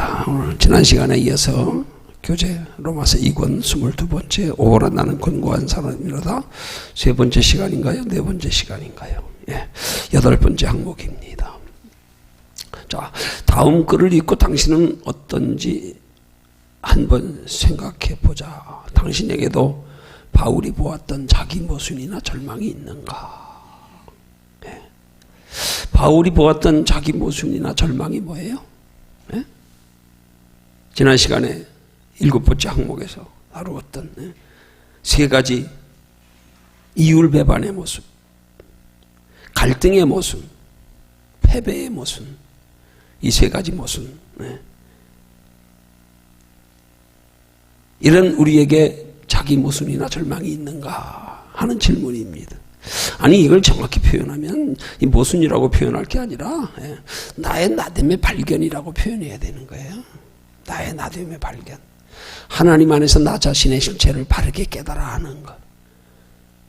자, 오늘 지난 시간에 이어서 교재 로마서 2권 22번째 오라 나는 권고한 사람이로다. 세 번째 시간인가요? 네 번째 시간인가요? 예, 8번째 항목입니다. 자, 다음 글을 읽고 당신은 어떤지 한번 생각해 보자. 당신에게도 바울이 보았던 자기 모순이나 절망이 있는가? 예. 바울이 보았던 자기 모순이나 절망이 뭐예요? 예? 지난 시간에 7번째 항목에서 다루었던 세 가지 이율배반의 모습, 갈등의 모순, 패배의 모순, 이 세 가지 모순. 이런 우리에게 자기 모순이나 절망이 있는가 하는 질문입니다. 아니, 이걸 정확히 표현하면 이 모순이라고 표현할 게 아니라 나의 나됨의 발견이라고 표현해야 되는 거예요. 나의 나됨의 발견. 하나님 안에서 나 자신의 실체를 바르게 깨달아 하는 것.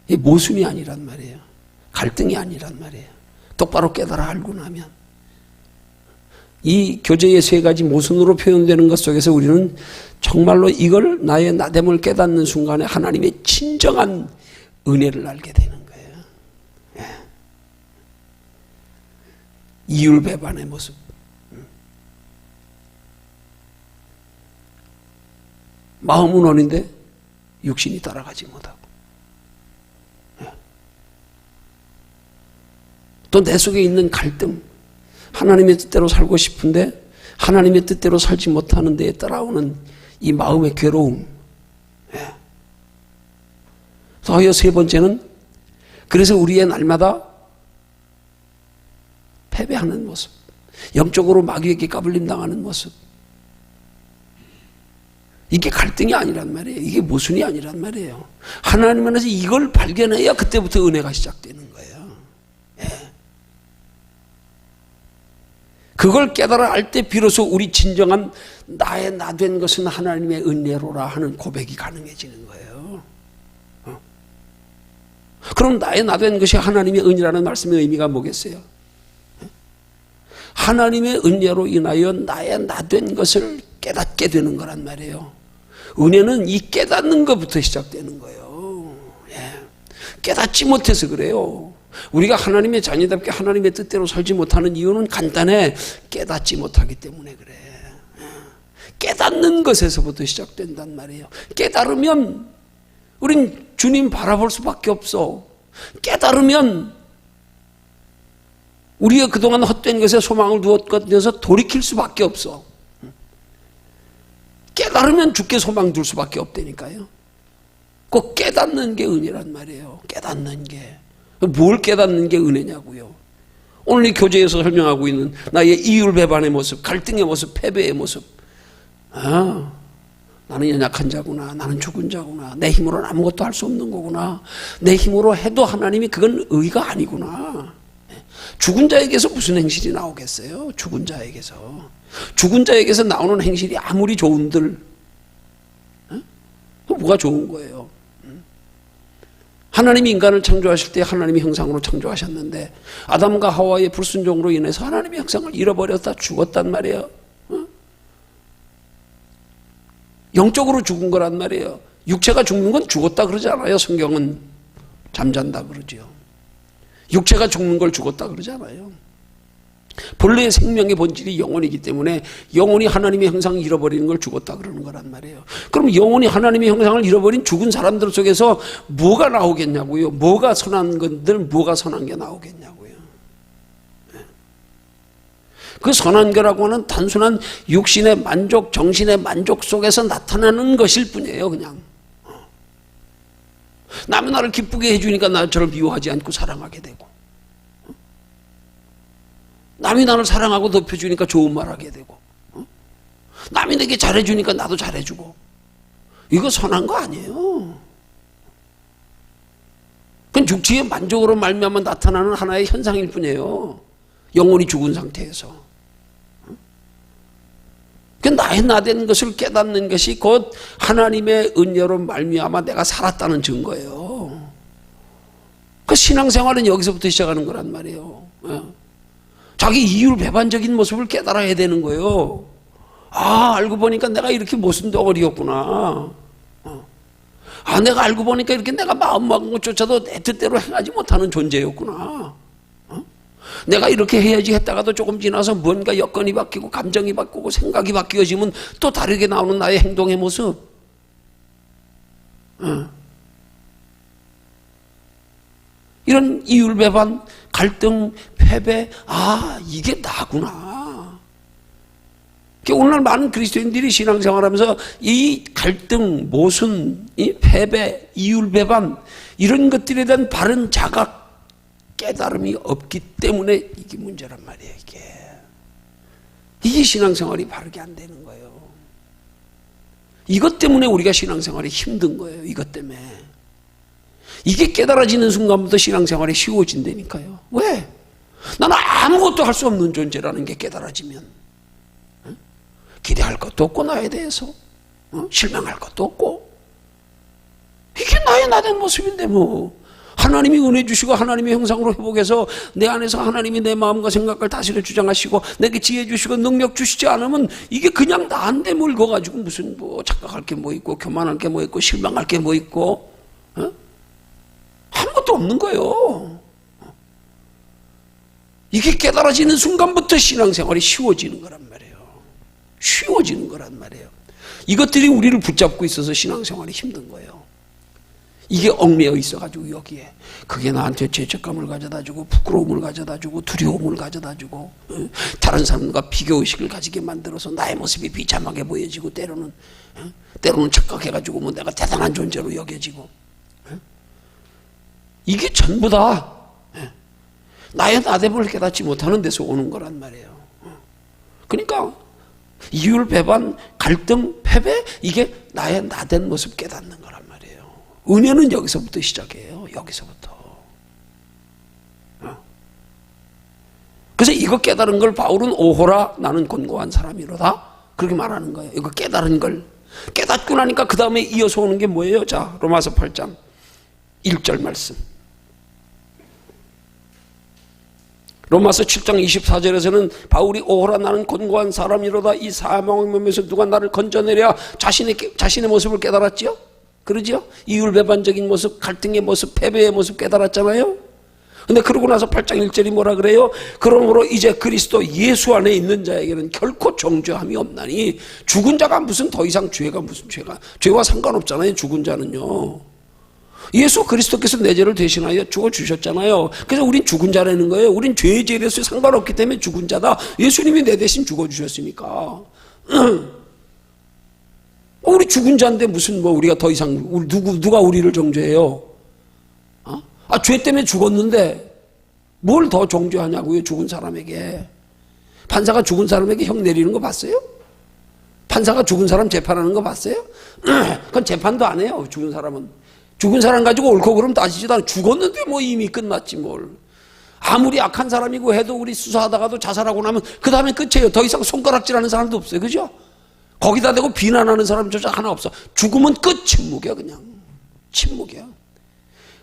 이 모순이 아니란 말이에요. 갈등이 아니란 말이에요. 똑바로 깨달아 알고 나면. 이 교제의 세 가지 모순으로 표현되는 것 속에서 우리는 정말로 이걸 나의 나됨을 깨닫는 순간에 하나님의 진정한 은혜를 알게 되는 거예요. 예. 이율배반의 모습. 마음은 원인데 육신이 따라가지 못하고. 예. 또 내 속에 있는 갈등. 하나님의 뜻대로 살고 싶은데 하나님의 뜻대로 살지 못하는 데에 따라오는 이 마음의 괴로움. 예. 더하여 세 번째는 그래서 우리의 날마다 패배하는 모습. 영적으로 마귀에게 까불림 당하는 모습. 이게 갈등이 아니란 말이에요. 이게 모순이 아니란 말이에요. 하나님 안에서 이걸 발견해야 그때부터 은혜가 시작되는 거예요. 예. 그걸 깨달아 알 때 비로소 우리 진정한 나의 나 된 것은 하나님의 은혜로라 하는 고백이 가능해지는 거예요. 그럼 나의 나 된 것이 하나님의 은혜라는 말씀의 의미가 뭐겠어요? 하나님의 은혜로 인하여 나의 나 된 것을 깨닫게 되는 거란 말이에요. 은혜는 이 깨닫는 것부터 시작되는 거예요. 예. 깨닫지 못해서 그래요. 우리가 하나님의 자녀답게 하나님의 뜻대로 살지 못하는 이유는 간단해. 깨닫지 못하기 때문에 그래. 깨닫는 것에서부터 시작된단 말이에요. 깨달으면 우린 주님 바라볼 수밖에 없어. 깨달으면 우리가 그동안 헛된 것에 소망을 두었거든서 돌이킬 수밖에 없어. 깨달으면 주께 소망 둘 수밖에 없다니까요. 꼭 깨닫는 게 은혜란 말이에요. 깨닫는 게. 뭘 깨닫는 게 은혜냐고요. 오늘 이 교재에서 설명하고 있는 나의 이율배반의 모습, 갈등의 모습, 패배의 모습. 아, 나는 연약한 자구나. 나는 죽은 자구나. 내 힘으로는 아무것도 할 수 없는 거구나. 내 힘으로 해도 하나님이 그건 의가 아니구나. 죽은 자에게서 무슨 행실이 나오겠어요? 죽은 자에게서. 죽은 자에게서 나오는 행실이 아무리 좋은들 뭐가 좋은 거예요? 하나님이 인간을 창조하실 때 하나님의 형상으로 창조하셨는데 아담과 하와의 불순종으로 인해서 하나님의 형상을 잃어버렸다 죽었단 말이에요. 영적으로 죽은 거란 말이에요. 육체가 죽는 건 죽었다 그러지 않아요. 성경은 잠잔다 그러죠. 육체가 죽는 걸 죽었다 그러지 않아요. 본래의 생명의 본질이 영혼이기 때문에 영혼이 하나님의 형상을 잃어버리는 걸 죽었다 그러는 거란 말이에요. 그럼 영혼이 하나님의 형상을 잃어버린 죽은 사람들 속에서 뭐가 나오겠냐고요. 뭐가 선한 것들, 뭐가 선한 게 나오겠냐고요. 그 선한 거라고 하는 단순한 육신의 만족, 정신의 만족 속에서 나타나는 것일 뿐이에요. 그냥 남이 나를 기쁘게 해주니까 나 저를 미워하지 않고 사랑하게 되고, 남이 나를 사랑하고 덮여주니까 좋은 말 하게 되고, 남이 내게 잘해주니까 나도 잘해주고, 이거 선한 거 아니에요. 그건 육체의 만족으로 말미암아 나타나는 하나의 현상일 뿐이에요. 영혼이 죽은 상태에서. 그 나의 나 된 것을 깨닫는 것이 곧 하나님의 은혜로 말미암아 내가 살았다는 증거예요. 그 신앙생활은 여기서부터 시작하는 거란 말이에요. 자기 이율배반적인 모습을 깨달아야 되는 거예요. 아, 알고 보니까 내가 이렇게 모순 덩어리였구나. 아, 내가 알고 보니까 이렇게 내가 마음먹은 것조차도 내 뜻대로 행하지 못하는 존재였구나. 내가 이렇게 해야지 했다가도 조금 지나서 뭔가 여건이 바뀌고 감정이 바뀌고 생각이 바뀌어지면 또 다르게 나오는 나의 행동의 모습. 이런 이율배반, 갈등, 패배, 아, 이게 나구나. 오늘날 많은 그리스도인들이 신앙생활하면서 이 갈등, 모순, 이 패배, 이율배반 이런 것들에 대한 바른 자각, 깨달음이 없기 때문에 이게 문제란 말이에요. 이게 신앙생활이 바르게 안 되는 거예요. 이것 때문에 우리가 신앙생활이 힘든 거예요. 이것 때문에. 이게 깨달아지는 순간부터 신앙생활이 쉬워진다니까요. 왜? 나는 아무것도 할 수 없는 존재라는 게 깨달아지면. 기대할 것도 없고 나에 대해서 실망할 것도 없고, 이게 나의 나된 모습인데 뭐. 하나님이 은혜 주시고 하나님의 형상으로 회복해서 내 안에서 하나님이 내 마음과 생각을 다스려 주장하시고 내게 지혜 주시고 능력 주시지 않으면 이게 그냥 나한테 물거가지고 무슨 뭐 착각할 게 뭐 있고 교만할 게 뭐 있고 실망할 게 뭐 있고 아무것도 없는 거예요. 이게 깨달아지는 순간부터 신앙생활이 쉬워지는 거란 말이에요. 쉬워지는 거란 말이에요. 이것들이 우리를 붙잡고 있어서 신앙생활이 힘든 거예요. 이게 얽매여 있어가지고 여기에 그게 나한테 죄책감을 가져다주고 부끄러움을 가져다주고 두려움을 가져다주고 다른 사람과 비교의식을 가지게 만들어서 나의 모습이 비참하게 보여지고 때로는 착각해가지고 뭐 내가 대단한 존재로 여겨지고, 이게 전부 다 나의 나됨을 깨닫지 못하는 데서 오는 거란 말이에요. 그러니까 이율, 배반, 갈등, 패배, 이게 나의 나된 모습 깨닫는 거란 말이에요. 은혜는 여기서부터 시작해요. 여기서부터. 그래서 이거 깨달은 걸 바울은 오호라 나는 곤고한 사람이로다 그렇게 말하는 거예요. 이거 깨달은 걸 깨닫고 나니까 그 다음에 이어서 오는 게 뭐예요? 자, 로마서 8장 1절 말씀. 로마서 7장 24절에서는 바울이 오호라 나는 곤고한 사람이로다 이 사망의 몸에서 누가 나를 건져내랴 자신의 모습을 깨달았지요? 그러죠? 이율배반적인 모습, 갈등의 모습, 패배의 모습 깨달았잖아요. 근데 그러고 나서 8장 1절이 뭐라 그래요? 그러므로 이제 그리스도 예수 안에 있는 자에게는 결코 정죄함이 없나니 죽은 자가 무슨 더 이상 죄와 상관없잖아요. 죽은 자는요. 예수 그리스도께서 내 죄를 대신하여 죽어주셨잖아요. 그래서 우린 죽은 자라는 거예요. 우린 죄에 대해서 상관없기 때문에 죽은 자다. 예수님이 내 대신 죽어주셨으니까. 우리 죽은 자인데 무슨 뭐 우리가 더 이상 누가 우리를 정죄해요? 죄 때문에 죽었는데 뭘 더 정죄하냐고요? 죽은 사람에게. 판사가 죽은 사람에게 형 내리는 거 봤어요? 판사가 죽은 사람 재판하는 거 봤어요? 그건 재판도 안 해요. 죽은 사람은. 죽은 사람 가지고 옳고 그름 따지지도 않아. 죽었는데 뭐 이미 끝났지 뭘. 아무리 악한 사람이고 해도 우리 수사하다가도 자살하고 나면 그 다음에 끝이에요. 더 이상 손가락질하는 사람도 없어요. 그죠? 거기다 대고 비난하는 사람조차 하나 없어. 죽으면 끝. 침묵이야 그냥. 침묵이야.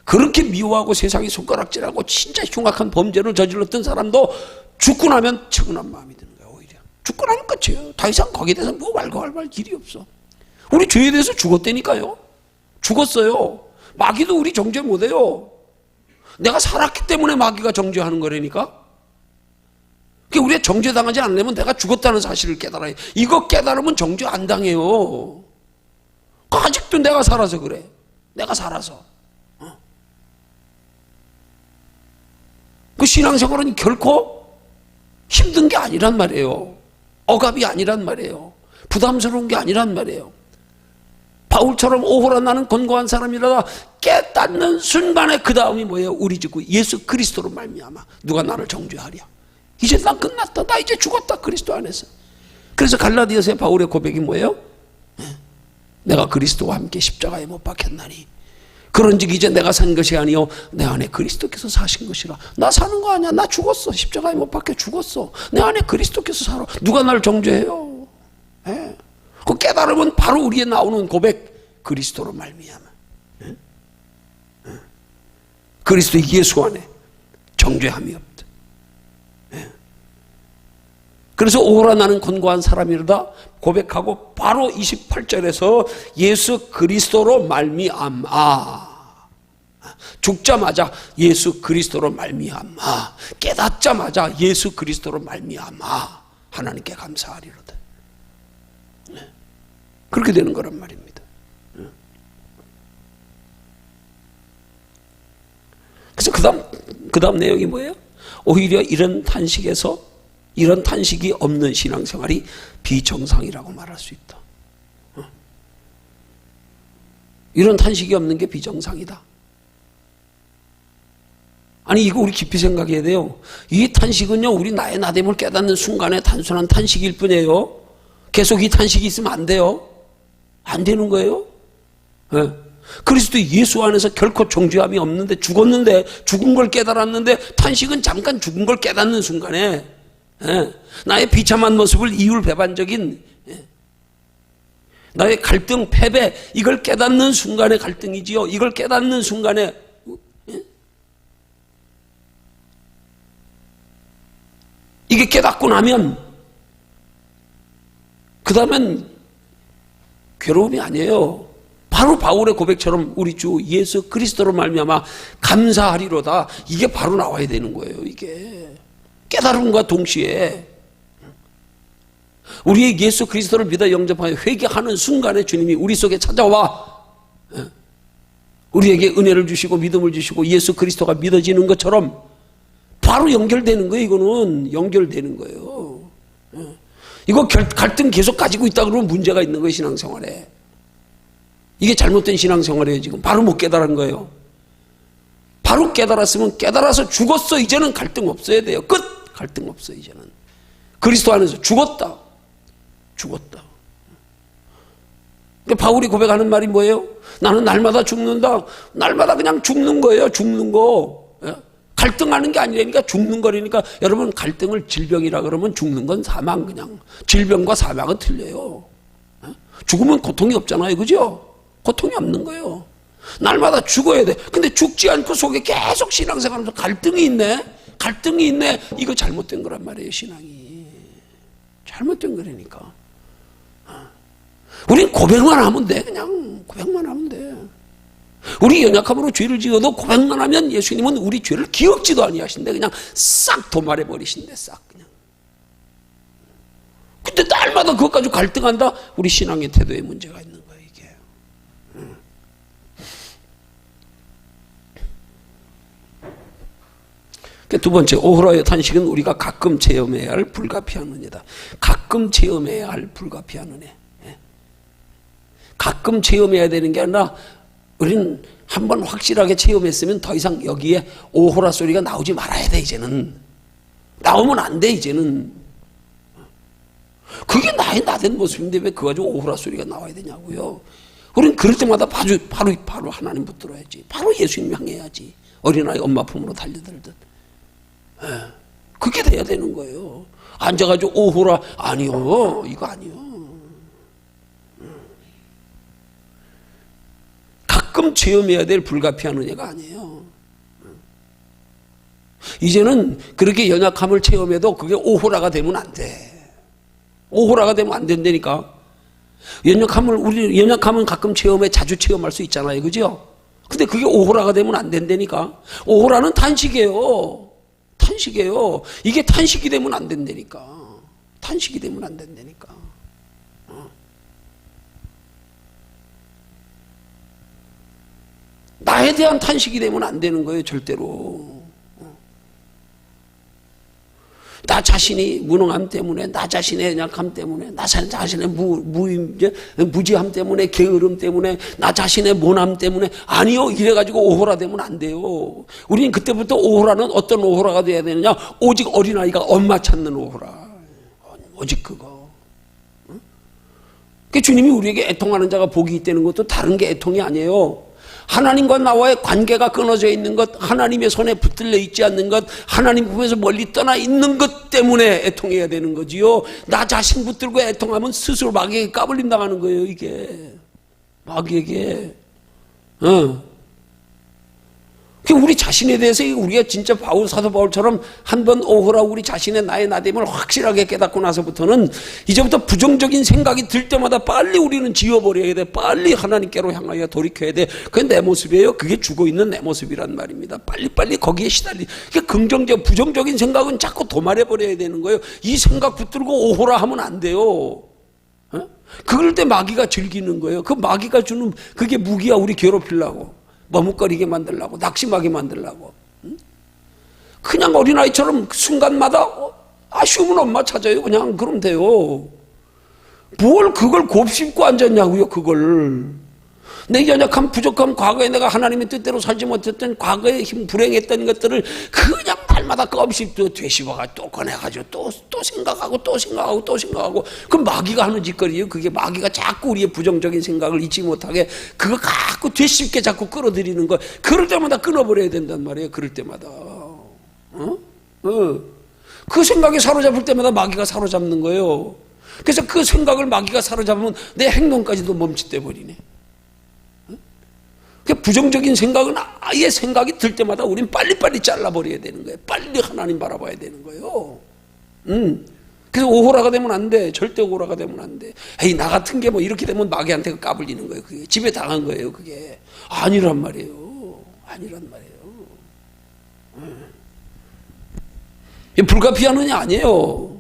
그렇게 미워하고 세상에 손가락질하고 진짜 흉악한 범죄를 저질렀던 사람도 죽고 나면 측은한 마음이 드는 거야. 오히려 죽고 나면 끝이에요. 더 이상 거기에 대해서 뭐 왈가왈부할 길이 없어. 우리 죄에 대해서 죽었다니까요. 죽었어요. 마귀도 우리 정죄 못해요. 내가 살았기 때문에 마귀가 정죄하는 거라니까. 그러니까 우리가 정죄당하지 않으려면 내가 죽었다는 사실을 깨달아요. 이거 깨달으면 정죄 안 당해요. 아직도 내가 살아서 그래. 내가 살아서. 그 신앙생활은 결코 힘든 게 아니란 말이에요. 억압이 아니란 말이에요. 부담스러운 게 아니란 말이에요. 바울처럼 오호라 나는 곤고한 사람이라다 깨닫는 순간에 그 다음이 뭐예요? 우리 주 예수 그리스도로 말미암아 누가 나를 정죄하랴. 이제 난 끝났다. 나 이제 죽었다. 그리스도 안에서. 그래서 갈라디아서의 바울의 고백이 뭐예요? 내가 그리스도와 함께 십자가에 못 박혔나니 그런즉 이제 내가 산 것이 아니요 내 안에 그리스도께서 사신 것이라. 나 사는 거 아니야. 나 죽었어. 십자가에 못 박혀 죽었어. 내 안에 그리스도께서 살아. 누가 나를 정죄해요? 그 깨달으면 바로 우리에 나오는 고백. 그리스도로 말미암아. 그리스도 예수 안에 정죄함이 없다. 그래서 오호라 나는 권고한 사람이로다 고백하고 바로 28절에서 예수 그리스도로 말미암아, 죽자마자 예수 그리스도로 말미암아, 깨닫자마자 예수 그리스도로 말미암아 하나님께 감사하리로다. 그렇게 되는 거란 말입니다. 그래서 그 다음 내용이 뭐예요? 오히려 이런 탄식이 없는 신앙생활이 비정상이라고 말할 수 있다. 이런 탄식이 없는 게 비정상이다. 아니, 이거 우리 깊이 생각해야 돼요. 이 탄식은요, 우리 나의 나됨을 깨닫는 순간에 단순한 탄식일 뿐이에요. 계속 이 탄식이 있으면 안 돼요. 안 되는 거예요. 네. 그리스도 예수 안에서 결코 정죄함이 없는데, 죽었는데, 죽은 걸 깨달았는데, 탄식은 잠깐 죽은 걸 깨닫는 순간에, 나의 비참한 모습을 이율 배반적인, 나의 갈등, 패배, 이걸 깨닫는 순간의 갈등이지요. 이걸 깨닫는 순간에, 이게 깨닫고 나면, 그 다음엔 괴로움이 아니에요. 바로 바울의 고백처럼 우리 주 예수 그리스도로 말미암아 감사하리로다. 이게 바로 나와야 되는 거예요. 이게 깨달음과 동시에 우리의 예수 그리스도를 믿어 영접하여 회개하는 순간에 주님이 우리 속에 찾아와 우리에게 은혜를 주시고 믿음을 주시고 예수 그리스도가 믿어지는 것처럼 바로 연결되는 거예요. 이거는 연결되는 거예요. 이거 갈등 계속 가지고 있다 그러면 문제가 있는 거예요. 신앙생활에. 이게 잘못된 신앙생활이에요. 지금 바로 못 깨달은 거예요. 바로 깨달았으면 깨달아서 죽었어. 이제는 갈등 없어야 돼요. 끝. 갈등 없어. 이제는 그리스도 안에서 죽었다. 그러니까 바울이 고백하는 말이 뭐예요? 나는 날마다 죽는다. 날마다 그냥 죽는 거예요. 죽는 거. 갈등하는 게 아니라니까 죽는 거라니까. 여러분, 갈등을 질병이라 그러면 죽는 건 사망. 그냥 질병과 사망은 틀려요. 죽으면 고통이 없잖아요. 그죠? 고통이 없는 거예요. 날마다 죽어야 돼. 근데 죽지 않고 속에 계속 신앙생활하면서 갈등이 있네. 이거 잘못된 거란 말이에요. 신앙이 잘못된 거라니까. 우린 고백만 하면 돼. 그냥 고백만 하면 돼. 우리 연약함으로 죄를 지어도 고백만 하면 예수님은 우리 죄를 기억지도 아니하신대. 그냥 싹 도말해 버리신대. 싹 그냥. 근데 날마다 그것 가지고 갈등한다. 우리 신앙의 태도에 문제가 있는 거예요. 이게. 두 번째, 오호라의 탄식은 우리가 가끔 체험해야 할 불가피한 은혜다. 가끔 체험해야 할 불가피한 은혜. 가끔 체험해야 되는 게 아니라 우리는 한번 확실하게 체험했으면 더 이상 여기에 오호라 소리가 나오지 말아야 돼. 이제는 나오면 안 돼. 이제는 그게 나의 나된 모습인데 왜 그거 가지고 오호라 소리가 나와야 되냐고요. 우리는 그럴 때마다 바로 하나님 붙들어야지. 바로 예수님 향해야지. 어린아이 엄마 품으로 달려들듯. 그게 돼야 되는 거예요. 앉아가지고 오호라 아니요. 이거 아니요. 가끔 체험해야 될 불가피한 은혜가 아니에요. 이제는 그렇게 연약함을 체험해도 그게 오호라가 되면 안 돼. 오호라가 되면 안 된다니까. 우리 연약함은 가끔 체험해 자주 체험할 수 있잖아요. 그죠? 근데 그게 오호라가 되면 안 된다니까. 오호라는 탄식이에요. 이게 탄식이 되면 안 된다니까. 탄식이 되면 안 된다니까. 나에 대한 탄식이 되면 안 되는 거예요. 절대로. 나 자신이 무능함 때문에, 나 자신의 연약함 때문에, 나 자신의 무지함 때문에, 게으름 때문에, 나 자신의 모남 때문에. 아니요. 이래가지고 오호라 되면 안 돼요. 우리는 그때부터 오호라는 어떤 오호라가 돼야 되느냐? 오직 어린아이가 엄마 찾는 오호라. 오직 그거. 그 주님이 우리에게 애통하는 자가 복이 있다는 것도 다른 게 애통이 아니에요. 하나님과 나와의 관계가 끊어져 있는 것, 하나님의 손에 붙들려 있지 않는 것, 하나님 품에서 멀리 떠나 있는 것 때문에 애통해야 되는 거지요. 나 자신 붙들고 애통하면 스스로 마귀에게 까불림 당하는 거예요. 이게 마귀에게. 우리 자신에 대해서 우리가 진짜 사도 바울처럼 한번 오호라 우리 자신의 나의 나됨을 확실하게 깨닫고 나서부터는 이제부터 부정적인 생각이 들 때마다 빨리 우리는 지워버려야 돼. 빨리 하나님께로 향하여 돌이켜야 돼. 그게 내 모습이에요. 그게 죽어있는 내 모습이란 말입니다. 빨리빨리 거기에 긍정적, 부정적인 생각은 자꾸 도말해버려야 되는 거예요. 이 생각 붙들고 오호라 하면 안 돼요. 그럴 때 마귀가 즐기는 거예요. 그 마귀가 주는 그게 무기야. 우리 괴롭히려고, 머뭇거리게 만들려고, 낙심하게 만들려고. 그냥 어린아이처럼 순간마다 아쉬우면 엄마 찾아요. 그냥 그럼 돼요. 뭘 그걸 곱씹고 앉았냐고요. 그걸 내 연약함, 부족함, 과거에 내가 하나님의 뜻대로 살지 못했던 과거에 불행했던 것들을 그냥 날마다 껌씹 되씹어가지고 또 꺼내가지고 또 생각하고 또 생각하고 또 생각하고. 그 마귀가 하는 짓거리예요. 그게 마귀가 자꾸 우리의 부정적인 생각을 잊지 못하게 그거 갖고 되씹게 자꾸 끌어들이는 거. 그럴 때마다 끊어버려야 된단 말이에요. 그럴 때마다. 그 생각에 사로잡을 때마다 마귀가 사로잡는 거예요. 그래서 그 생각을 마귀가 사로잡으면 내 행동까지도 멈칫대 버리네. 부정적인 생각은 아예 생각이 들 때마다 우린 빨리빨리 잘라버려야 되는 거예요. 빨리 하나님 바라봐야 되는 거예요. 그래서 오호라가 되면 안 돼. 절대 오호라가 되면 안 돼. 에이, 나 같은 게 뭐 이렇게 되면 마귀한테 까불리는 거예요. 그게 집에 당한 거예요. 그게 아니란 말이에요. 아니란 말이에요. 불가피하느냐 아니에요.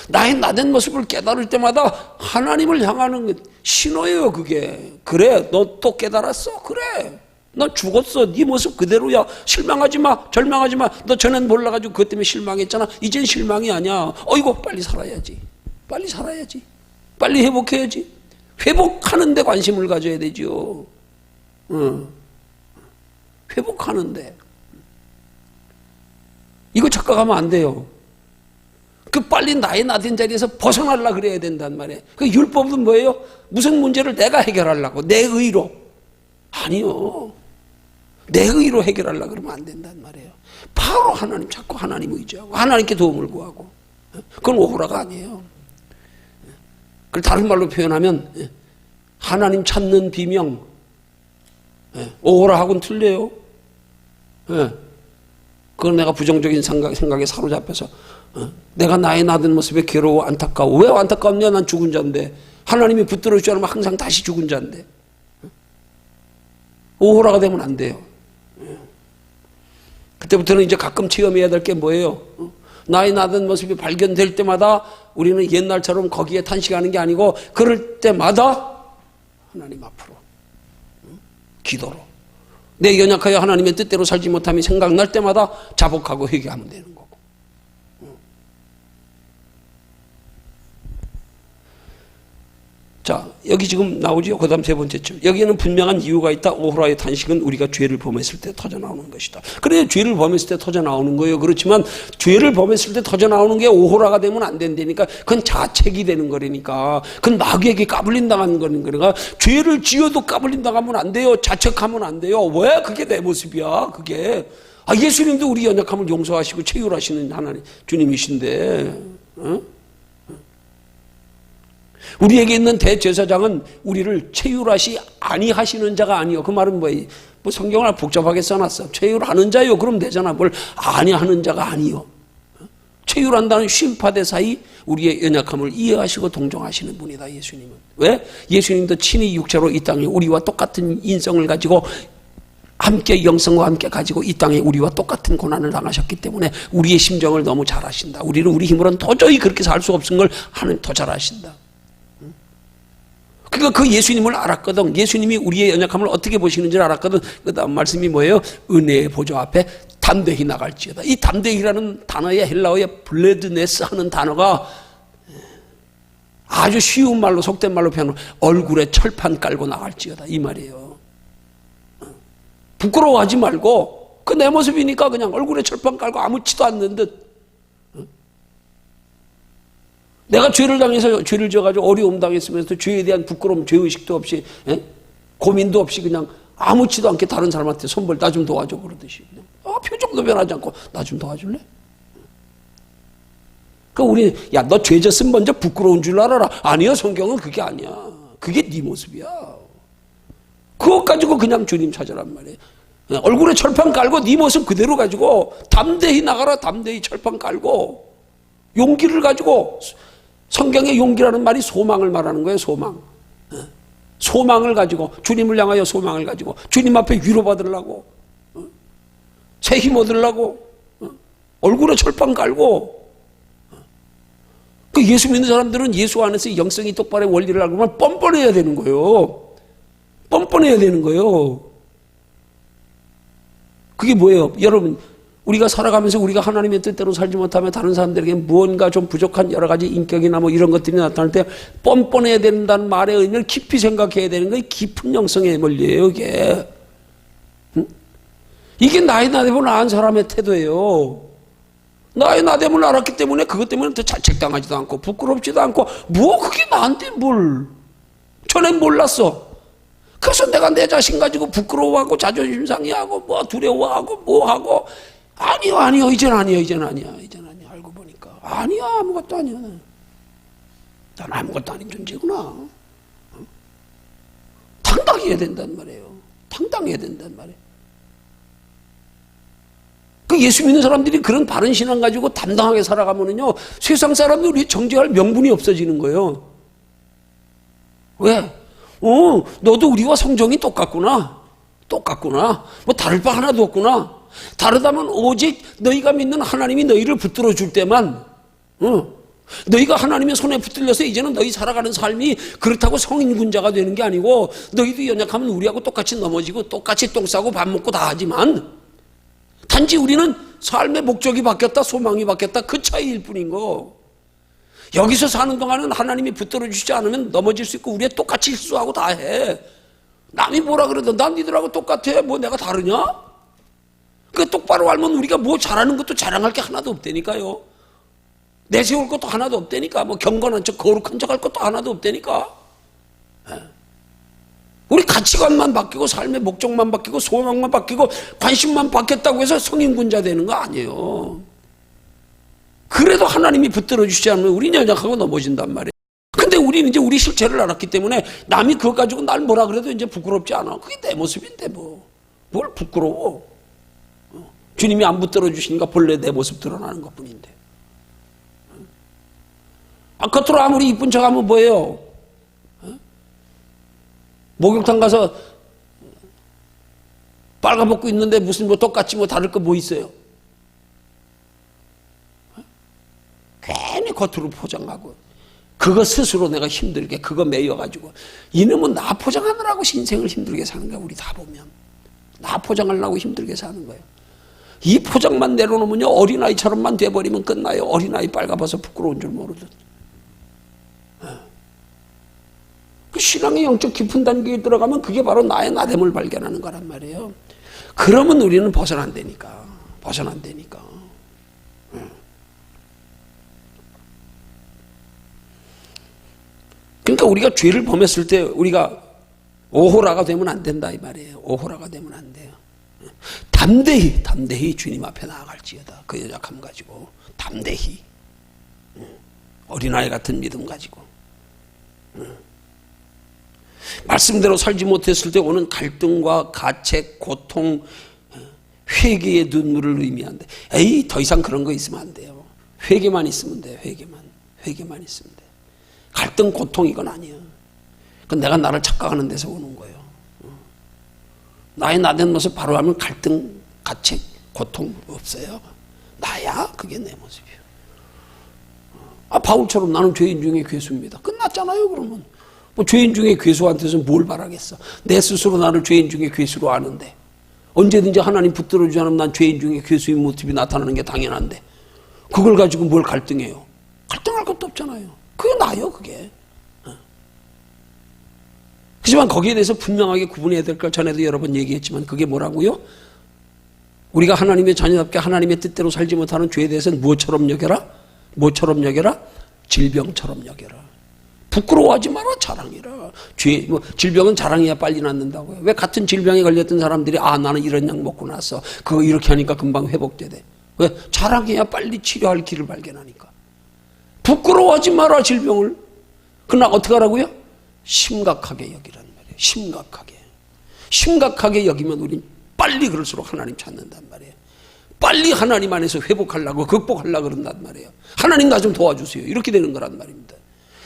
나의 나된 모습을 깨달을 때마다 하나님을 향하는 신호예요. 그게. 그래, 너 또 깨달았어? 그래, 너 죽었어. 네 모습 그대로야. 실망하지 마, 절망하지 마. 너 전엔 몰라가지고 그것 때문에 실망했잖아. 이젠 실망이 아니야. 어이구, 빨리 살아야지. 빨리 살아야지. 빨리 회복해야지. 회복하는 데 관심을 가져야 되죠. 회복하는데. 이거 착각하면 안 돼요. 그 빨리 나의 나된 자리에서 벗어나려고 그래야 된단 말이에요. 그 율법은 뭐예요? 무슨 문제를 내가 해결하려고, 내 의로. 아니요. 내 의로 해결하려고 그러면 안 된단 말이에요. 바로 하나님 찾고 하나님 의지하고 하나님께 도움을 구하고. 그건 오호라가 아니에요. 그걸 다른 말로 표현하면 하나님 찾는 비명. 오호라하고는 틀려요. 그건 내가 부정적인 생각에 사로잡혀서 내가 나의 나된 모습에 괴로워 안타까워. 왜 안타깝냐? 난 죽은 자인데. 하나님이 붙들어 주지 않으면 항상 다시 죽은 자인데. 오호라가 되면 안 돼요. 그때부터는 이제 가끔 체험해야 될 게 뭐예요? 나의 나된 모습이 발견될 때마다 우리는 옛날처럼 거기에 탄식하는 게 아니고 그럴 때마다 하나님 앞으로 기도로 내 연약하여 하나님의 뜻대로 살지 못함이 생각날 때마다 자복하고 회개하면 되는 거고. 자, 여기 지금 나오죠. 그 다음 세 번째 점. 여기에는 분명한 이유가 있다. 오호라의 탄식은 우리가 죄를 범했을 때 터져나오는 것이다. 그래, 죄를 범했을 때 터져나오는 거예요. 그렇지만 죄를 범했을 때 터져나오는 게 오호라가 되면 안 된다니까. 그건 자책이 되는 거라니까. 그건 마귀에게 까불린다는 거니까. 죄를 지어도 까불린다고 안 돼요. 자책하면 안 돼요. 왜? 그게 내 모습이야. 그게. 예수님도 우리 연약함을 용서하시고 체휼하시는 하나님 주님이신데. 우리에게 있는 대제사장은 우리를 체휼하시 아니하시는 자가 아니요. 그 말은 뭐예요? 뭐 성경을 복잡하게 써놨어. 체휼하는 자요. 그럼 되잖아. 뭘 아니하는 자가 아니요. 체휼한다는 쉼파대사이 우리의 연약함을 이해하시고 동정하시는 분이다. 예수님은. 왜? 예수님도 친히 육체로 이 땅에 우리와 똑같은 인성을 가지고 함께 영성과 함께 가지고 이 땅에 우리와 똑같은 고난을 당하셨기 때문에 우리의 심정을 너무 잘 아신다. 우리는 우리 힘으로는 도저히 그렇게 살 수 없은 걸 하나님 더 잘 아신다. 그러니까 그 예수님을 알았거든. 예수님이 우리의 연약함을 어떻게 보시는지를 알았거든. 그 다음 말씀이 뭐예요? 은혜의 보좌 앞에 담대히 나갈지어다. 이 담대히라는 단어의 헬라어의 블레드네스 하는 단어가 아주 쉬운 말로 속된 말로 표현하면 얼굴에 철판 깔고 나갈지어다 이 말이에요. 부끄러워하지 말고 그 내 모습이니까 그냥 얼굴에 철판 깔고 아무렇지도 않는 듯 내가 죄를 당해서 죄를 지어가지고 어려움 당했으면서 죄에 대한 부끄러움, 죄의식도 없이 고민도 없이 그냥 아무렇지도 않게 다른 사람한테 손벌 나 좀 도와줘 그러듯이 그냥 표정도 변하지 않고 나 좀 도와줄래? 그러니까 우리 야 너 죄 졌으면 먼저 부끄러운 줄 알아라. 아니요, 성경은 그게 아니야. 그게 네 모습이야. 그것 가지고 그냥 주님 찾으란 말이에요. 얼굴에 철판 깔고 네 모습 그대로 가지고 담대히 나가라. 담대히 철판 깔고 용기를 가지고. 성경의 용기라는 말이 소망을 말하는 거예요. 소망. 소망을 가지고 주님을 향하여 소망을 가지고 주님 앞에 위로받으려고 새 힘 얻으려고 얼굴에 철판 깔고. 그 예수 믿는 사람들은 예수 안에서 영성이 똑바로 원리를 알고만 뻔뻔해야 되는 거예요. 뻔뻔해야 되는 거예요. 그게 뭐예요? 여러분, 우리가 살아가면서 우리가 하나님의 뜻대로 살지 못하면 다른 사람들에게 무언가 좀 부족한 여러 가지 인격이나 뭐 이런 것들이 나타날 때 뻔뻔해야 된다는 말의 의미를 깊이 생각해야 되는 게 깊은 영성의 원리예요, 이게. 이게 나의 나됨을 아는 사람의 태도예요. 나의 나됨을 알았기 때문에 그것 때문에 더 자책당하지도 않고 부끄럽지도 않고 뭐 그게 나한테 뭘. 전엔 몰랐어. 그래서 내가 내 자신 가지고 부끄러워하고 자존심 상해하고 뭐 두려워하고 뭐 하고. 아니요 이젠 아니야. 알고 보니까 아니야. 아무것도 아니야. 난 아무것도 아닌 존재구나. 당당해야 된단 말이에요. 당당해야 된단 말이에요. 그 예수 믿는 사람들이 그런 바른 신앙 가지고 담당하게 살아가면은요, 세상 사람들이 정죄할 명분이 없어지는 거예요. 왜? 너도 우리와 성정이 똑같구나. 뭐 다를 바 하나도 없구나. 다르다면 오직 너희가 믿는 하나님이 너희를 붙들어 줄 때만, 너희가 하나님의 손에 붙들려서 이제는 너희 살아가는 삶이 그렇다고 성인군자가 되는 게 아니고, 너희도 연약하면 우리하고 똑같이 넘어지고 똑같이 똥 싸고 밥 먹고 다 하지만, 단지 우리는 삶의 목적이 바뀌었다, 소망이 바뀌었다, 그 차이일 뿐인 거. 여기서 사는 동안은 하나님이 붙들어 주시지 않으면 넘어질 수 있고 우리가 똑같이 실수하고 다 해. 남이 뭐라 그래도 난 니들하고 똑같아. 뭐 내가 다르냐? 그 똑바로 알면 우리가 뭐 잘하는 것도 자랑할 게 하나도 없다니까요. 내세울 것도 하나도 없다니까. 뭐 경건한 척 거룩한 척 할 것도 하나도 없다니까. 우리 가치관만 바뀌고 삶의 목적만 바뀌고 소망만 바뀌고 관심만 바뀌었다고 해서 성인군자 되는 거 아니에요. 그래도 하나님이 붙들어 주시지 않으면 우리는 연약하고 넘어진단 말이에요. 근데 우리는 이제 우리 실체를 알았기 때문에 남이 그것 가지고 날 뭐라 그래도 이제 부끄럽지 않아. 그게 내 모습인데 뭘 부끄러워. 주님이 안 붙들어 주시니까 본래 내 모습 드러나는 것 뿐인데. 겉으로 아무리 이쁜 척 하면 뭐예요? 목욕탕 가서 빨가벗고 있는데 무슨 뭐 똑같이 뭐 다를 거 뭐 있어요? 괜히 겉으로 포장하고 그거 스스로 내가 힘들게 그거 매여가지고 이놈은 나 포장하느라고 인생을 힘들게 사는 거야. 우리 다 보면 나 포장하려고 힘들게 사는 거예요. 이 포장만 내려놓으면요 어린아이처럼만 돼버리면 끝나요. 어린아이 빨가벗어 부끄러운 줄 모르듯. 그 신앙의 영적 깊은 단계에 들어가면 그게 바로 나의 나됨을 발견하는 거란 말이에요. 그러면 우리는 벗어난다니까. 그러니까 우리가 죄를 범했을 때 우리가 오호라가 되면 안 된다 이 말이에요. 오호라가 되면 안 돼요. 담대히 주님 앞에 나아갈지어다. 그 연약함 가지고 담대히 어린아이 같은 믿음 가지고 말씀대로 살지 못했을 때 오는 갈등과 가책, 고통, 회개의 눈물을 의미한대. 에이 더 이상 그런 거 있으면 안 돼요. 회개만 있으면 돼요. 회개만 있으면 돼. 갈등, 고통 이건 아니에요. 그건 내가 나를 착각하는 데서 오는 거예요. 나의 나된 모습 바로 하면 갈등, 가책, 고통 없어요. 나야 그게 내 모습이에요. 바울처럼 나는 죄인 중에 괴수입니다. 끝났잖아요. 그러면 뭐 죄인 중에 괴수한테서 뭘 바라겠어. 내 스스로 나를 죄인 중에 괴수로 아는데 언제든지 하나님 붙들어 주지 않으면 난 죄인 중에 괴수인 모습이 나타나는 게 당연한데 그걸 가지고 뭘 갈등해요. 갈등할 것도 없잖아요. 그게 나요 그게. 하지만 거기에 대해서 분명하게 구분해야 될 걸 전에도 여러 번 얘기했지만 그게 뭐라고요? 우리가 하나님의 자녀답게 하나님의 뜻대로 살지 못하는 죄에 대해서는 뭐처럼 여겨라? 질병처럼 여겨라. 부끄러워하지 마라. 자랑해라. 질병은 자랑해야 빨리 낫는다고요. 왜 같은 질병에 걸렸던 사람들이 나는 이런 약 먹고 났어. 그거 이렇게 하니까 금방 회복되대. 왜? 자랑해야 빨리 치료할 길을 발견하니까. 부끄러워하지 마라. 질병을. 그러나 어떻게 하라고요? 심각하게 여기란 말이에요. 심각하게 여기면 우린 빨리 그럴수록 하나님 찾는단 말이에요. 빨리 하나님 안에서 회복하려고 극복하려고 그런단 말이에요. 하나님 나 좀 도와주세요. 이렇게 되는 거란 말입니다.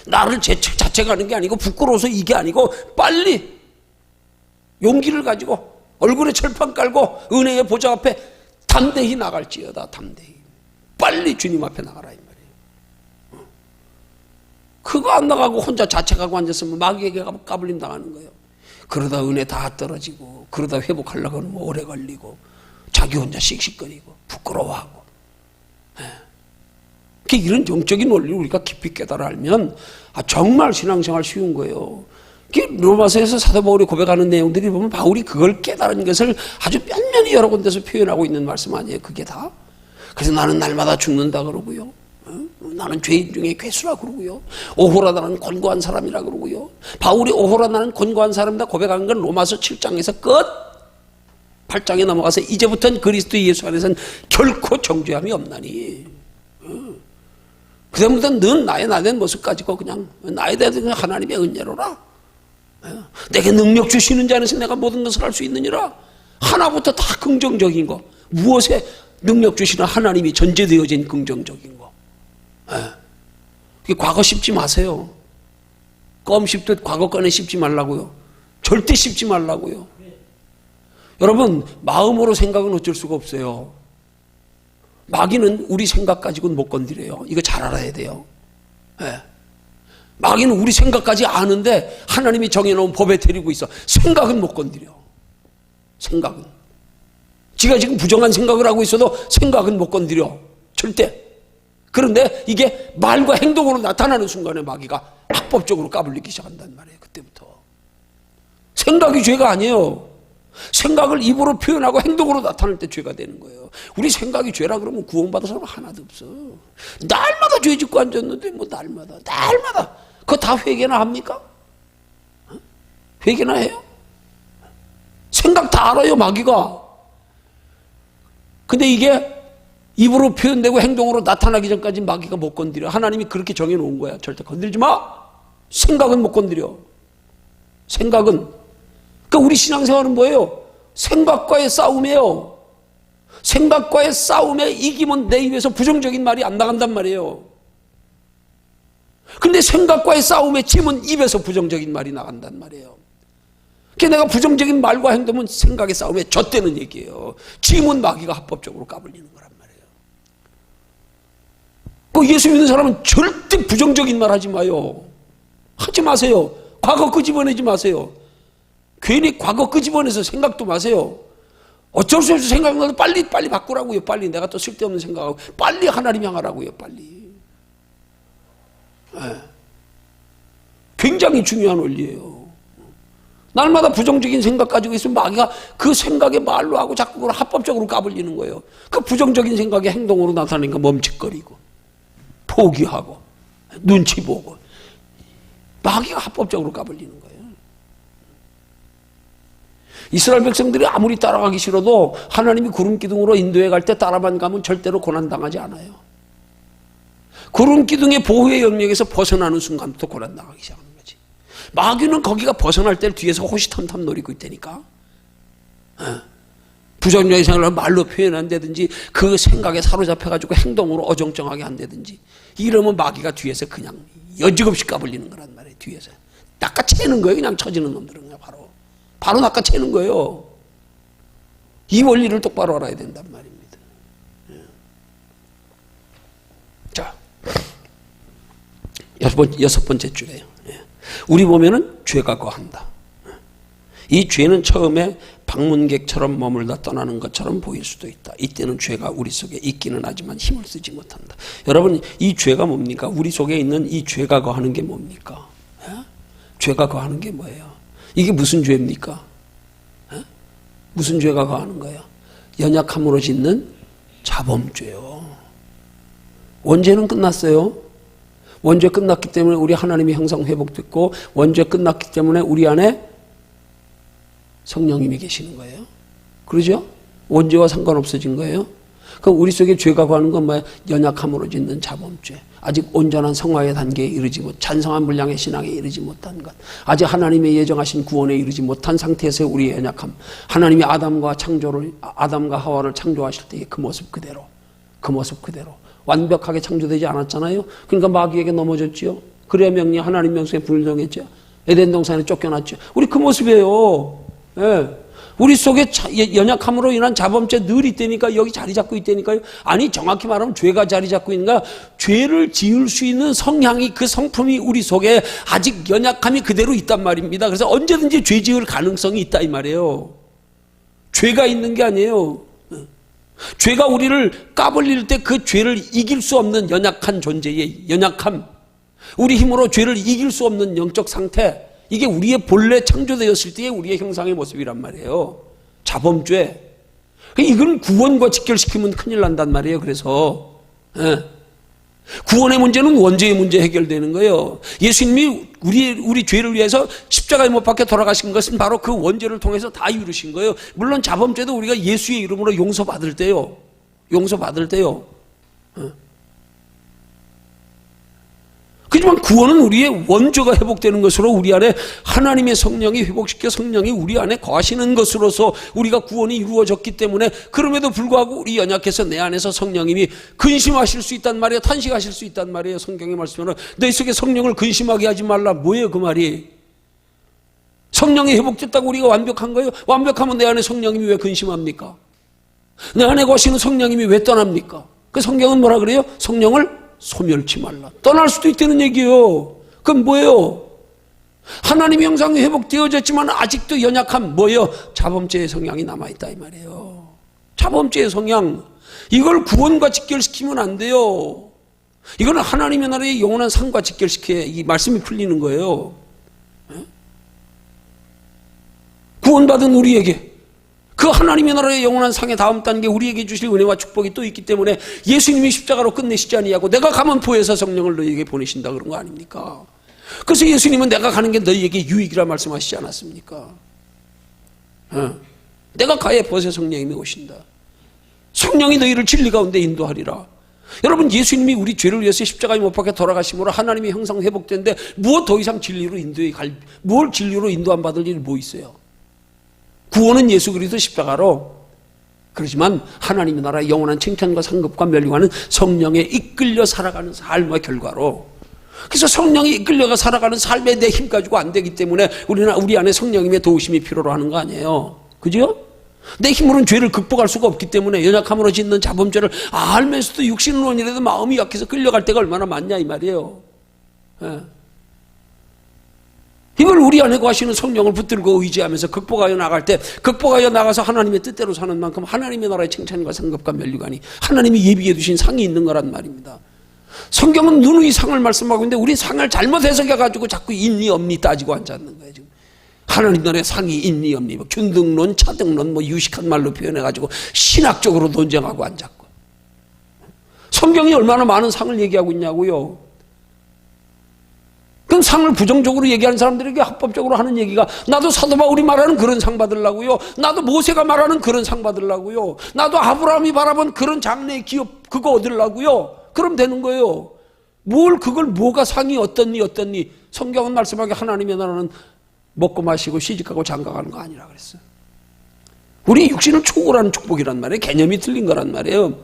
나를 자책하는 게 아니고 부끄러워서 이게 아니고 빨리 용기를 가지고 얼굴에 철판 깔고 은혜의 보좌 앞에 담대히 나갈지어다. 담대히 빨리 주님 앞에 나가라 이 말이에요. 그거 안 나가고 혼자 자책하고 앉았으면 마귀에게 까불림 당하는 거예요. 그러다 은혜 다 떨어지고 그러다 회복하려고 하면 오래 걸리고 자기 혼자 씩씩거리고 부끄러워하고. 이런 영적인 원리를 우리가 깊이 깨달아 알면 정말 신앙생활 쉬운 거예요. 로마서에서 사도 바울이 고백하는 내용들이 보면 바울이 그걸 깨달은 것을 아주 면면히 여러 군데서 표현하고 있는 말씀 아니에요. 그게 다. 그래서 나는 날마다 죽는다 그러고요. 나는 죄인 중에 괴수라 그러고요. 오호라 나는 권고한 사람이라 그러고요. 바울이 오호라 나는 권고한 사람이다 고백한 건 로마서 7장에서 끝. 8장에 넘어가서 이제부터는 그리스도 예수 안에서는 결코 정죄함이 없나니. 그다음부터는 넌 나의 나된 모습 가지고 그냥 나에 대한 하나님의 은혜로라. 내게 능력 주시는 자 안에서 내가 모든 것을 할 수 있느니라. 하나부터 다 긍정적인 거. 무엇에 능력 주시는 하나님이 전제되어진 긍정적인 거. 과거 씹지 마세요. 껌 씹듯 과거 꺼내 씹지 말라고요. 절대 씹지 말라고요. 여러분 마음으로 생각은 어쩔 수가 없어요. 마귀는 우리 생각 가지고는 못 건드려요. 이거 잘 알아야 돼요. 마귀는 우리 생각까지 아는데 하나님이 정해놓은 법에 데리고 있어. 생각은 못 건드려. 생각은. 지가 지금 부정한 생각을 하고 있어도 생각은 못 건드려. 절대. 그런데 이게 말과 행동으로 나타나는 순간에 마귀가 합법적으로 까불리기 시작한단 말이에요. 그때부터. 생각이 죄가 아니에요. 생각을 입으로 표현하고 행동으로 나타낼 때 죄가 되는 거예요. 우리 생각이 죄라 그러면 구원받은 사람 하나도 없어. 날마다 죄 짓고 앉았는데 뭐 날마다 그거 다 회개나 합니까? 회개나 해요? 생각 다 알아요 마귀가. 근데 이게 입으로 표현되고 행동으로 나타나기 전까지 마귀가 못 건드려. 하나님이 그렇게 정해놓은 거야. 절대 건드리지 마. 생각은 못 건드려. 생각은. 그러니까 우리 신앙생활은 뭐예요? 생각과의 싸움이에요. 생각과의 싸움에 이기면 내 입에서 부정적인 말이 안 나간단 말이에요. 근데 생각과의 싸움에 지면 입에서 부정적인 말이 나간단 말이에요. 그러니까 내가 부정적인 말과 행동은 생각의 싸움에 젖대는 얘기예요. 지면 마귀가 합법적으로 까불리는 거란 말이에요. 그 예수 믿는 사람은 절대 부정적인 말 하지 마요. 하지 마세요. 과거 끄집어내지 마세요. 괜히 과거 끄집어내서 생각도 마세요. 어쩔 수 없이 생각나도 빨리 바꾸라고요. 빨리 내가 또 쓸데없는 생각하고 빨리 하나님 향하라고요. 빨리. 굉장히 중요한 원리예요. 날마다 부정적인 생각 가지고 있으면 마귀가 그 생각의 말로 하고 자꾸 그걸 합법적으로 까불리는 거예요. 그 부정적인 생각이 행동으로 나타나니까 멈칫거리고 포기하고 눈치 보고 마귀가 합법적으로 까불리는 거예요. 이스라엘 백성들이 아무리 따라가기 싫어도 하나님이 구름 기둥으로 인도해 갈 때 따라만 가면 절대로 고난당하지 않아요. 구름 기둥의 보호의 영역에서 벗어나는 순간부터 고난당하기 시작하는 거지. 마귀는 거기가 벗어날 때 뒤에서 호시탐탐 노리고 있다니까. 부정적인 생각을 말로 표현 안 되든지 그 생각에 사로잡혀가지고 행동으로 어정쩡하게 안 되든지 이러면 마귀가 뒤에서 그냥 여지없이 까불리는 거란 말이에요. 뒤에서 낚아채는 거예요. 그냥 처지는 놈들은 그냥 바로 낚아채는 거예요. 이 원리를 똑바로 알아야 된단 말입니다. 자, 여섯 번째 줄에요. 우리 보면은 죄가 거한다. 이 죄는 처음에 방문객처럼 머물다 떠나는 것처럼 보일 수도 있다. 이때는 죄가 우리 속에 있기는 하지만 힘을 쓰지 못한다. 여러분, 이 죄가 뭡니까? 우리 속에 있는 이 죄가 거하는 게 뭡니까? 죄가 거하는 게 뭐예요? 이게 무슨 죄입니까? 무슨 죄가 거하는 거예요? 연약함으로 짓는 자범죄요. 원죄는 끝났어요. 원죄 끝났기 때문에 우리 하나님의 형상 회복됐고 원죄 끝났기 때문에 우리 안에 성령님이 계시는 거예요. 그러죠? 원죄와 상관없어진 거예요. 그럼 우리 속에 죄가 구하는 건 뭐야? 연약함으로 짓는 자범죄. 아직 온전한 성화의 단계에 이르지 못, 찬성한 분량의 신앙에 이르지 못한 것. 아직 하나님의 예정하신 구원에 이르지 못한 상태에서의 우리의 연약함. 하나님이 아담과 하와를 창조하실 때의 그 모습 그대로. 완벽하게 창조되지 않았잖아요. 그러니까 마귀에게 넘어졌지요. 그래야 하나님 명성에 불응했죠. 에덴 동산에 쫓겨났죠. 우리 그 모습이에요. 예. 우리 속에 연약함으로 인한 자범죄 늘 있다니까, 여기 자리 잡고 있다니까요. 아니, 정확히 말하면 죄가 자리 잡고 있는가? 죄를 지을 수 있는 성향이, 그 성품이 우리 속에 아직 연약함이 그대로 있단 말입니다. 그래서 언제든지 죄 지을 가능성이 있다 이 말이에요. 죄가 있는 게 아니에요. 죄가 우리를 까불릴 때 그 죄를 이길 수 없는 연약한 존재의 연약함, 우리 힘으로 죄를 이길 수 없는 영적 상태, 이게 우리의 본래 창조되었을 때의 우리의 형상의 모습이란 말이에요. 자범죄. 이건 구원과 직결시키면 큰일 난단 말이에요. 그래서 구원의 문제는 원죄의 문제 해결되는 거예요. 예수님이 우리 죄를 위해서 십자가에 못 박혀 돌아가신 것은 바로 그 원죄를 통해서 다 이루신 거예요. 물론 자범죄도 우리가 예수의 이름으로 용서받을 때요. 그렇지만 구원은 우리의 원죄가 회복되는 것으로, 우리 안에 하나님의 성령이 회복시켜 성령이 우리 안에 거하시는 것으로서 우리가 구원이 이루어졌기 때문에, 그럼에도 불구하고 우리 연약해서 내 안에서 성령님이 근심하실 수 있단 말이에요. 탄식하실 수 있단 말이에요. 성경의 말씀에는 내 속에 성령을 근심하게 하지 말라. 뭐예요 그 말이? 성령이 회복됐다고 우리가 완벽한 거예요? 완벽하면 내 안에 성령님이 왜 근심합니까? 내 안에 거하시는 성령님이 왜 떠납니까? 그 성경은 뭐라 그래요? 성령을 소멸치 말라. 떠날 수도 있다는 얘기예요. 그건 뭐예요? 하나님의 형상이 회복되어졌지만 아직도 연약함, 뭐예요? 자범죄의 성향이 남아있다 이 말이에요. 자범죄의 성향, 이걸 구원과 직결시키면 안 돼요. 이거는 하나님의 나라의 영원한 상과 직결시켜야 이 말씀이 풀리는 거예요. 구원받은 우리에게 그 하나님의 나라의 영원한 상의 다음 단계, 우리에게 주실 은혜와 축복이 또 있기 때문에 예수님이 십자가로 끝내시지 아니하고 내가 가면 보혜사 성령을 너희에게 보내신다 그런 거 아닙니까? 그래서 예수님은 내가 가는 게 너희에게 유익이라 말씀하시지 않았습니까? 내가 가야 보혜사 성령님이 오신다. 성령이 너희를 진리 가운데 인도하리라. 여러분, 예수님이 우리 죄를 위해서 십자가에 못 박혀 돌아가심으로 하나님의 형상 회복된데 무엇 더 이상 진리로 뭘 진리로 인도 안 받을 일이 뭐 있어요? 구원은 예수 그리스도 십자가로. 그렇지만 하나님의 나라의 영원한 칭찬과 상급과 멸류관은 성령에 이끌려 살아가는 삶의 결과로. 그래서 성령이 이끌려가 살아가는 삶에 내 힘 가지고 안 되기 때문에 우리는 우리 안에 성령님의 도우심이 필요로 하는 거 아니에요. 그죠? 내 힘으로는 죄를 극복할 수가 없기 때문에 연약함으로 짓는 자범죄를 알면서도 육신론이라도 마음이 약해서 끌려갈 때가 얼마나 많냐 이 말이에요. 이걸 우리 안에 거하시는 성령을 붙들고 의지하면서 극복하여 나갈 때, 극복하여 나가서 하나님의 뜻대로 사는 만큼 하나님의 나라의 칭찬과 상급과 면류관이 하나님이 예비해 두신 상이 있는 거란 말입니다. 성경은 누누이 상을 말씀하고 있는데 우리 상을 잘못 해석해가지고 자꾸 있니 없니 따지고 앉았는 거예요. 지금 하나님 나라의 상이 있니 없니, 뭐 균등론, 차등론, 뭐 유식한 말로 표현해가지고 신학적으로 논쟁하고 앉았고. 성경이 얼마나 많은 상을 얘기하고 있냐고요. 그럼 상을 부정적으로 얘기하는 사람들에게 합법적으로 하는 얘기가, 나도 사도 바울이 말하는 그런 상 받으려고요. 나도 모세가 말하는 그런 상 받으려고요. 나도 아브라함이 바라본 그런 장래의 기업 그거 얻으려고요. 그럼 되는 거예요. 그걸 뭐가 상이 어떻니. 성경은 말씀하게 하나님의 나라는 먹고 마시고 시집가고 장가가는 거 아니라 그랬어요. 우리 육신을 초월하는 축복이란 말이에요. 개념이 틀린 거란 말이에요.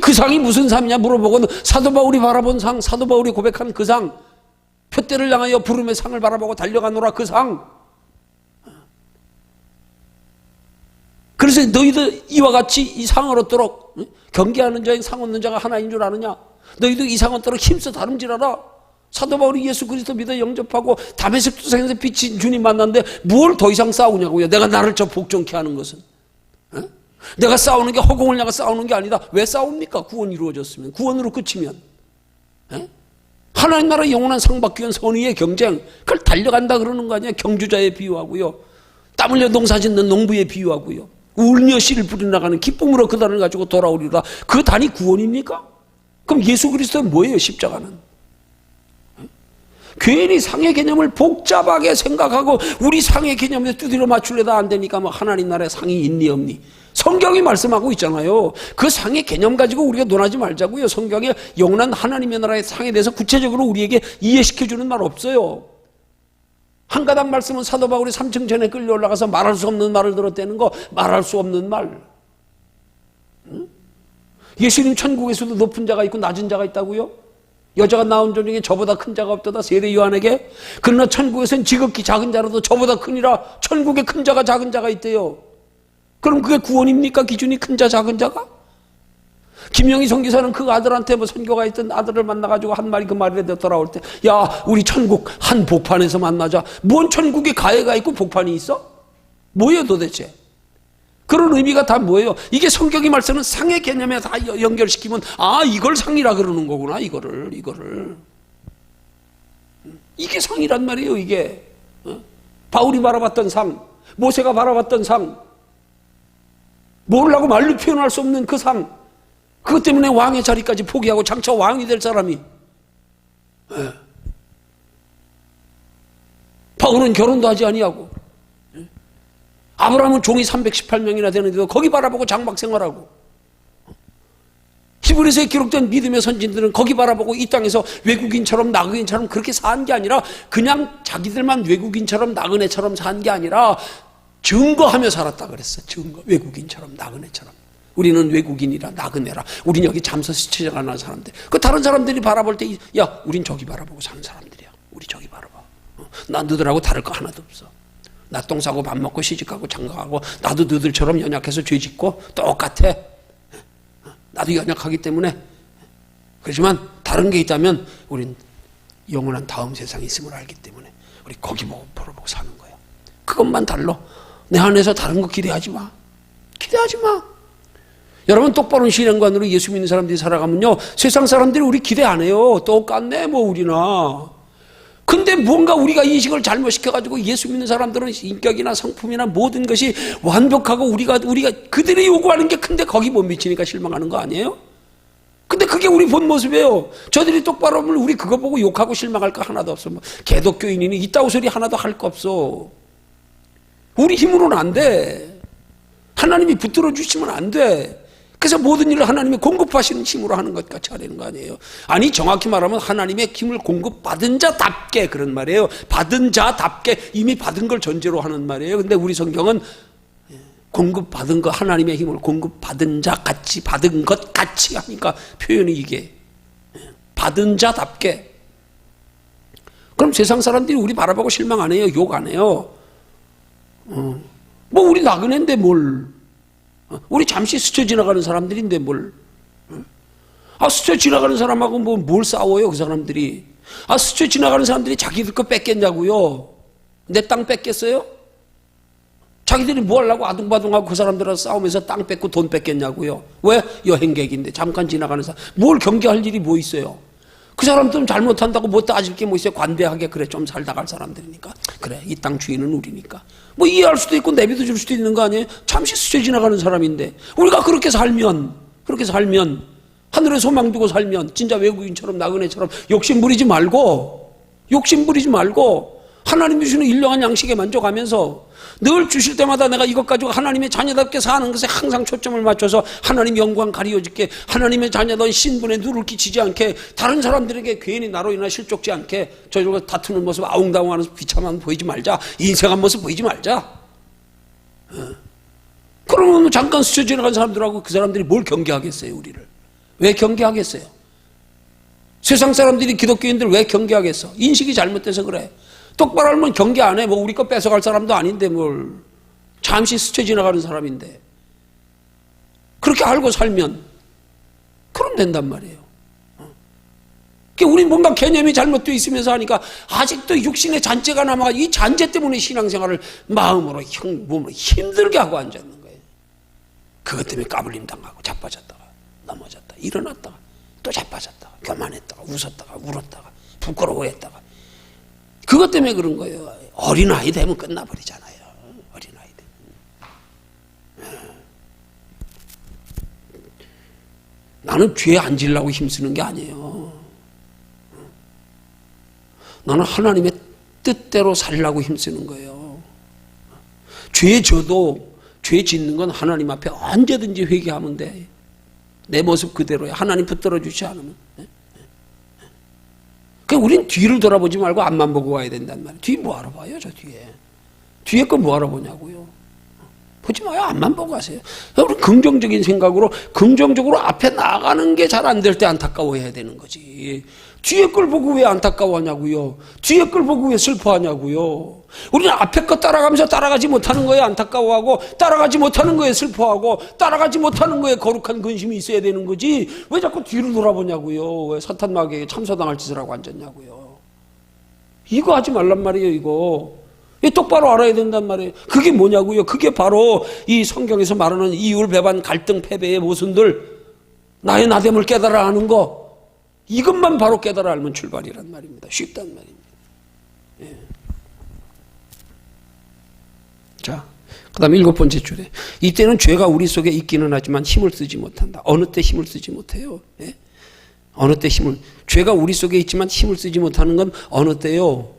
그 상이 무슨 상이냐 물어보고는 사도 바울이 바라본 상, 사도 바울이 고백한 그 상, 표대를 향하여 부름의 상을 바라보고 달려가노라 그 상. 그래서 너희도 이와 같이 이 상을 얻도록, 경계하는 자의 상 얻는 자가 하나인 줄 아느냐? 너희도 이 상 얻도록 힘써 다름질하라. 사도 바울이 예수 그리스도 믿어 영접하고 다메섹 도상에서 빛인 주님 만났는데 뭘 더 이상 싸우냐고요. 내가 나를 저 복종케 하는 것은. 내가 싸우는 게 허공을 향해 싸우는 게 아니다. 왜 싸웁니까? 구원이 이루어졌으면, 구원으로 끝이면. 하나님 나라 영원한 상 받기 위한 선의의 경쟁, 그걸 달려간다 그러는 거 아니야. 경주자에 비유하고요, 땀 흘려 농사 짓는 농부에 비유하고요, 울며 씨를 뿌려나가는 기쁨으로 그 단을 가지고 돌아오리라. 그 단이 구원입니까? 그럼 예수 그리스도는 뭐예요? 십자가는. 괜히 상의 개념을 복잡하게 생각하고 우리 상의 개념에 두드려 맞추려다 안 되니까 뭐 하나님 나라에 상이 있니 없니, 성경이 말씀하고 있잖아요. 그 상의 개념 가지고 우리가 논하지 말자고요. 성경에 영원한 하나님의 나라의 상에 대해서 구체적으로 우리에게 이해시켜주는 말 없어요. 한 가닥 말씀은 사도 바울이 3층 전에 끌려 올라가서 말할 수 없는 말을 들었다는 거, 말할 수 없는 말. 응? 예수님 천국에서도 높은 자가 있고 낮은 자가 있다고요? 여자가 낳은 종 중에 저보다 큰 자가 없도다, 세례 요한에게. 그러나 천국에서는 지극히 작은 자라도 저보다 크니라. 천국에 큰 자가 작은 자가 있대요. 그럼 그게 구원입니까? 기준이 큰 자 작은 자가? 김영희 선교사는 그 아들한테 뭐 선교가 있던 아들을 만나가지고 한 말이 그 말에 돌아올 때, 야, 우리 천국 한 복판에서 만나자. 뭔 천국에 가해가 있고 복판이 있어? 뭐예요 도대체? 그런 의미가 다 뭐예요? 이게 성경이 말씀은 상의 개념에 다 연결시키면, 아, 이걸 상이라 그러는 거구나. 이거를 이게 상이란 말이에요. 이게 바울이 바라봤던 상, 모세가 바라봤던 상, 뭐라고 말로 표현할 수 없는 그 상. 그것 때문에 왕의 자리까지 포기하고 장차 왕이 될 사람이. 바울은 결혼도 하지 아니하고, 아브라함은 종이 318명이나 되는데도 거기 바라보고 장막 생활하고, 히브리서에 기록된 믿음의 선진들은 거기 바라보고 이 땅에서 외국인처럼 나그네처럼 그렇게 산 게 아니라, 그냥 자기들만 외국인처럼 나그네처럼 산 게 아니라 증거하며 살았다 그랬어. 증거. 외국인처럼 나그네처럼. 우리는 외국인이라 나그네라. 우린 여기 잠수서 지나가는 사람들. 그 다른 사람들이 바라볼 때, 야, 우린 저기 바라보고 사는 사람들이야. 우리 저기 바라봐. 난 너들하고 다를 거 하나도 없어. 나 똥 싸고 밥 먹고 시집가고 장가가고, 나도 너들처럼 연약해서 죄 짓고 똑같아. 나도 연약하기 때문에. 그렇지만 다른 게 있다면 우린 영원한 다음 세상이 있음을 알기 때문에 우리 거기 보고 바라보고 사는 거야. 그것만 달라. 내 안에서 다른 거 기대하지 마. 기대하지 마. 여러분, 똑바른 신앙관으로 예수 믿는 사람들이 살아가면요, 세상 사람들이 우리 기대 안 해요. 똑같네 뭐 우리나. 근데 뭔가 우리가 인식을 잘못 시켜가지고 예수 믿는 사람들은 인격이나 성품이나 모든 것이 완벽하고 우리가 그들이 요구하는 게 큰데 거기 못 미치니까 실망하는 거 아니에요? 근데 그게 우리 본 모습이에요. 저들이 똑바로 하면 우리 그거 보고 욕하고 실망할 거 하나도 없어. 뭐 개독교인이니 이따구 소리 하나도 할 거 없어. 우리 힘으로는 안 돼. 하나님이 붙들어 주시면 안 돼. 그래서 모든 일을 하나님이 공급하시는 힘으로 하는 것 같이 하려는 거 아니에요. 아니, 정확히 말하면 하나님의 힘을 공급받은 자답게 그런 말이에요. 받은 자답게, 이미 받은 걸 전제로 하는 말이에요. 근데 우리 성경은 공급받은 거, 하나님의 힘을 공급받은 자 같이, 받은 것 같이 하니까 표현이 이게 받은 자답게. 그럼 세상 사람들이 우리 바라보고 실망 안 해요? 욕 안 해요? 뭐 우리 나그네인데 뭘, 우리 잠시 스쳐 지나가는 사람들인데 뭘, 스쳐 지나가는 사람하고 뭘 싸워요 그 사람들이. 스쳐 지나가는 사람들이 자기들 거 뺏겠냐고요? 내 땅 뺏겠어요? 자기들이 뭐 하려고 아둥바둥하고 그 사람들하고 싸우면서 땅 뺏고 돈 뺏겠냐고요? 왜? 여행객인데 잠깐 지나가는 사람. 뭘 경계할 일이 뭐 있어요? 그 사람들은 잘못한다고 뭐 따질 게 뭐 있어요? 관대하게, 그래, 좀 살다 갈 사람들이니까. 그래, 이 땅 주인은 우리니까. 뭐 이해할 수도 있고 내비도 줄 수도 있는 거 아니에요? 잠시 스쳐 지나가는 사람인데 우리가 그렇게 살면 하늘에 소망 두고 살면 진짜 외국인처럼 나그네처럼 욕심 부리지 말고 하나님이 주시는 일용한 양식에 만족하면서 늘 주실 때마다 내가 이것 가지고 하나님의 자녀답게 사는 것에 항상 초점을 맞춰서 하나님 영광 가리워지게, 하나님의 자녀던 신분에 누를 끼치지 않게, 다른 사람들에게 괜히 나로 인해 실족지 않게 저절로 다투는 모습, 아웅다웅하는 비참한 보이지 말자. 인생한 모습 보이지 말자. 그러면 잠깐 스쳐 지나간 사람들하고 그 사람들이 뭘 경계하겠어요? 우리를 왜 경계하겠어요? 세상 사람들이 기독교인들 왜 경계하겠어? 인식이 잘못돼서 그래. 똑바로 하면 경계 안 해. 뭐 우리 거 뺏어갈 사람도 아닌데 뭘. 잠시 스쳐 지나가는 사람인데. 그렇게 알고 살면 그럼 된단 말이에요. 우리 뭔가 개념이 잘못되어 있으면서 하니까 아직도 육신의 잔재가 남아가지고 이 잔재 때문에 신앙생활을 마음으로 몸으로 힘들게 하고 앉아있는 거예요. 그것 때문에 까불림 당하고 자빠졌다가 넘어졌다가 일어났다가 또 자빠졌다가 교만했다가 웃었다가 울었다가 부끄러워했다가. 그것 때문에 그런 거예요. 어린아이 되면 끝나버리잖아요. 어린아이 되면. 나는 죄 안 지려고 힘쓰는 게 아니에요. 나는 하나님의 뜻대로 살려고 힘쓰는 거예요. 죄 져도 죄 짓는 건 하나님 앞에 언제든지 회개하면 돼. 내 모습 그대로야. 하나님 붙들어 주지 않으면. 그러니까 우린 뒤를 돌아보지 말고 앞만 보고 와야 된단 말이에요. 뒤 뭐하러 봐요, 저 뒤에. 뒤에 거 뭐하러 보냐고요. 보지 마요. 앞만 보고 하세요. 우리 긍정적인 생각으로, 긍정적으로 앞에 나가는 게 잘 안 될 때 안타까워해야 되는 거지. 뒤에 걸 보고 왜 안타까워하냐고요. 뒤에 걸 보고 왜 슬퍼하냐고요. 우리는 앞에 거 따라가면서 따라가지 못하는 거에 안타까워하고, 따라가지 못하는 거에 슬퍼하고, 따라가지 못하는 거에 거룩한 근심이 있어야 되는 거지. 왜 자꾸 뒤를 돌아보냐고요. 왜 사탄 마귀에게 참소당할 짓을 하고 앉았냐고요. 이거 하지 말란 말이에요, 이거. 똑바로 알아야 된단 말이에요. 그게 뭐냐고요. 그게 바로 이 성경에서 말하는 이율, 배반, 갈등, 패배의 모순들, 나의 나됨을 깨달아 하는 거, 이것만 바로 깨달아 알면 출발이란 말입니다. 쉽단 말입니다. 예. 자, 그 다음 7번째 줄에, 이때는 죄가 우리 속에 있기는 하지만 힘을 쓰지 못한다. 어느 때 힘을 쓰지 못해요? 예? 어느 때 죄가 우리 속에 있지만 힘을 쓰지 못하는 건 어느 때요?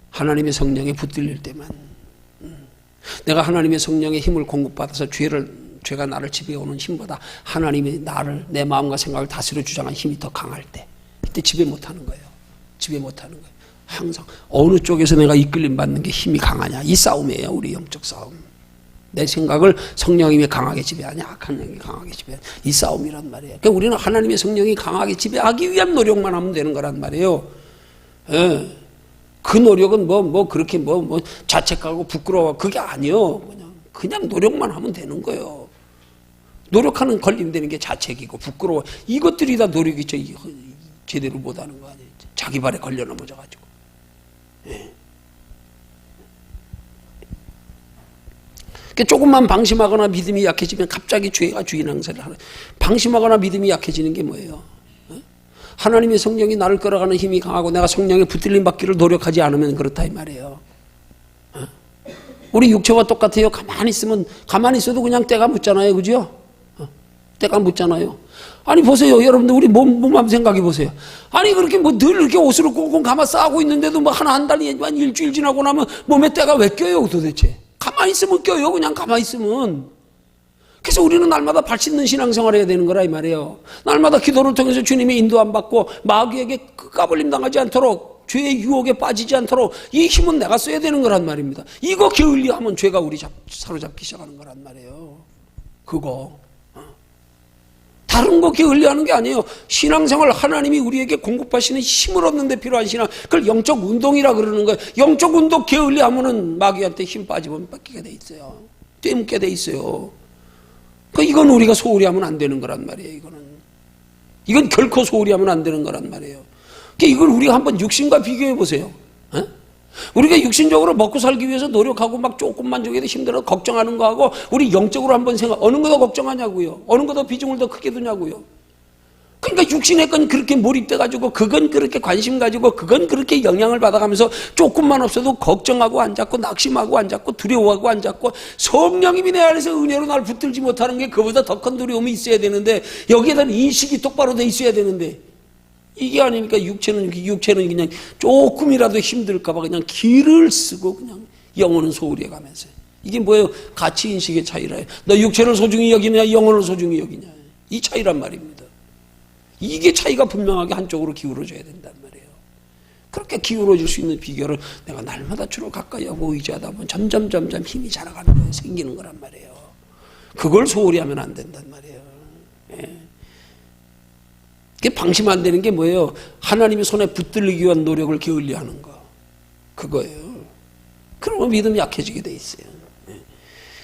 하나님의 성령에 붙들릴 때만. 내가 하나님의 성령의 힘을 공급받아서 죄가 나를 지배해오는 힘보다 하나님이 나를, 내 마음과 생각을 다스려 주장한 힘이 더 강할 때, 그때 지배 못하는 거예요. 지배 못하는 거예요. 항상 어느 쪽에서 내가 이끌림 받는 게 힘이 강하냐, 이 싸움이에요. 우리 영적 싸움. 내 생각을 성령님이 강하게 지배하냐, 악한 영이 강하게 지배하냐, 이 싸움이란 말이에요. 그러니까 우리는 하나님의 성령이 강하게 지배하기 위한 노력만 하면 되는 거란 말이에요. 예. 그 노력은 그렇게 자책하고 부끄러워, 그게 아니요. 그냥 노력만 하면 되는 거예요. 노력하는 걸림되는 게 자책이고 부끄러워, 이것들이 다 노력이죠. 제대로 못하는 거 아니에요. 자기 발에 걸려 넘어져가지고. 예. 조금만 방심하거나 믿음이 약해지면 갑자기 죄가 주인 행세를 하는. 방심하거나 믿음이 약해지는 게 뭐예요? 하나님의 성령이 나를 끌어가는 힘이 강하고 내가 성령에 붙들림 받기를 노력하지 않으면 그렇다 이 말이에요. 우리 육체와 똑같아요. 가만히 있어도 그냥 때가 묻잖아요. 그죠? 때가 묻잖아요. 아니 보세요. 여러분들 우리 몸 한번 생각해 보세요. 아니 그렇게 늘 이렇게 옷으로 꽁꽁 감아 싸고 있는데도 한 달이 아니면 일주일 지나고 나면 몸에 때가 왜 껴요 도대체? 가만히 있으면 껴요. 그냥 가만히 있으면. 그래서 우리는 날마다 발 씻는 신앙생활을 해야 되는 거라 이 말이에요. 날마다 기도를 통해서 주님의 인도 안 받고 마귀에게 까불림 당하지 않도록, 죄의 유혹에 빠지지 않도록 이 힘은 내가 써야 되는 거란 말입니다. 이거 게을리하면 죄가 우리 사로잡기 시작하는 거란 말이에요. 그거. 다른 거 게을리하는 게 아니에요. 신앙생활, 하나님이 우리에게 공급하시는 힘을 얻는 데 필요한 신앙, 그걸 영적 운동이라 그러는 거예요. 영적 운동 게을리하면은 마귀한테 힘 빠지면 뺏기게 돼 있어요. 떼묻게 돼 있어요. 이건 우리가 소홀히 하면 안 되는 거란 말이에요. 이건 결코 소홀히 하면 안 되는 거란 말이에요. 이걸 우리가 한번 육신과 비교해 보세요. 우리가 육신적으로 먹고 살기 위해서 노력하고 막 조금만 저기도 힘들어 걱정하는 거하고, 우리 영적으로 한번 어느 거 더 걱정하냐고요. 어느 거 더 비중을 더 크게 두냐고요. 그러니까 육신의 건 그렇게 몰입돼가지고, 그건 그렇게 관심 가지고, 그건 그렇게 영향을 받아가면서 조금만 없어도 걱정하고 앉았고, 낙심하고 앉았고, 두려워하고 앉았고, 성령님이 내 안에서 은혜로 날 붙들지 못하는 게 그보다 더 큰 두려움이 있어야 되는데, 여기에 대한 인식이 똑바로 돼 있어야 되는데, 이게 아니니까 육체는 그냥 조금이라도 힘들까봐 그냥 기를 쓰고 그냥 영혼은 소홀히 해가면서. 이게 뭐예요? 가치 인식의 차이라요. 너 육체를 소중히 여기냐, 영혼을 소중히 여기냐, 이 차이란 말입니다. 이게 차이가 분명하게 한쪽으로 기울어져야 된단 말이에요. 그렇게 기울어질 수 있는 비결을 내가 날마다 주를 가까이 하고 의지하다 보면 점점 힘이 자라가는 거예요. 생기는 거란 말이에요. 그걸 소홀히 하면 안 된단 말이에요. 예. 그게 방심 안 되는 게 뭐예요? 하나님의 손에 붙들리기 위한 노력을 게을리 하는 거. 그거예요. 그러면 믿음이 약해지게 돼 있어요. 예.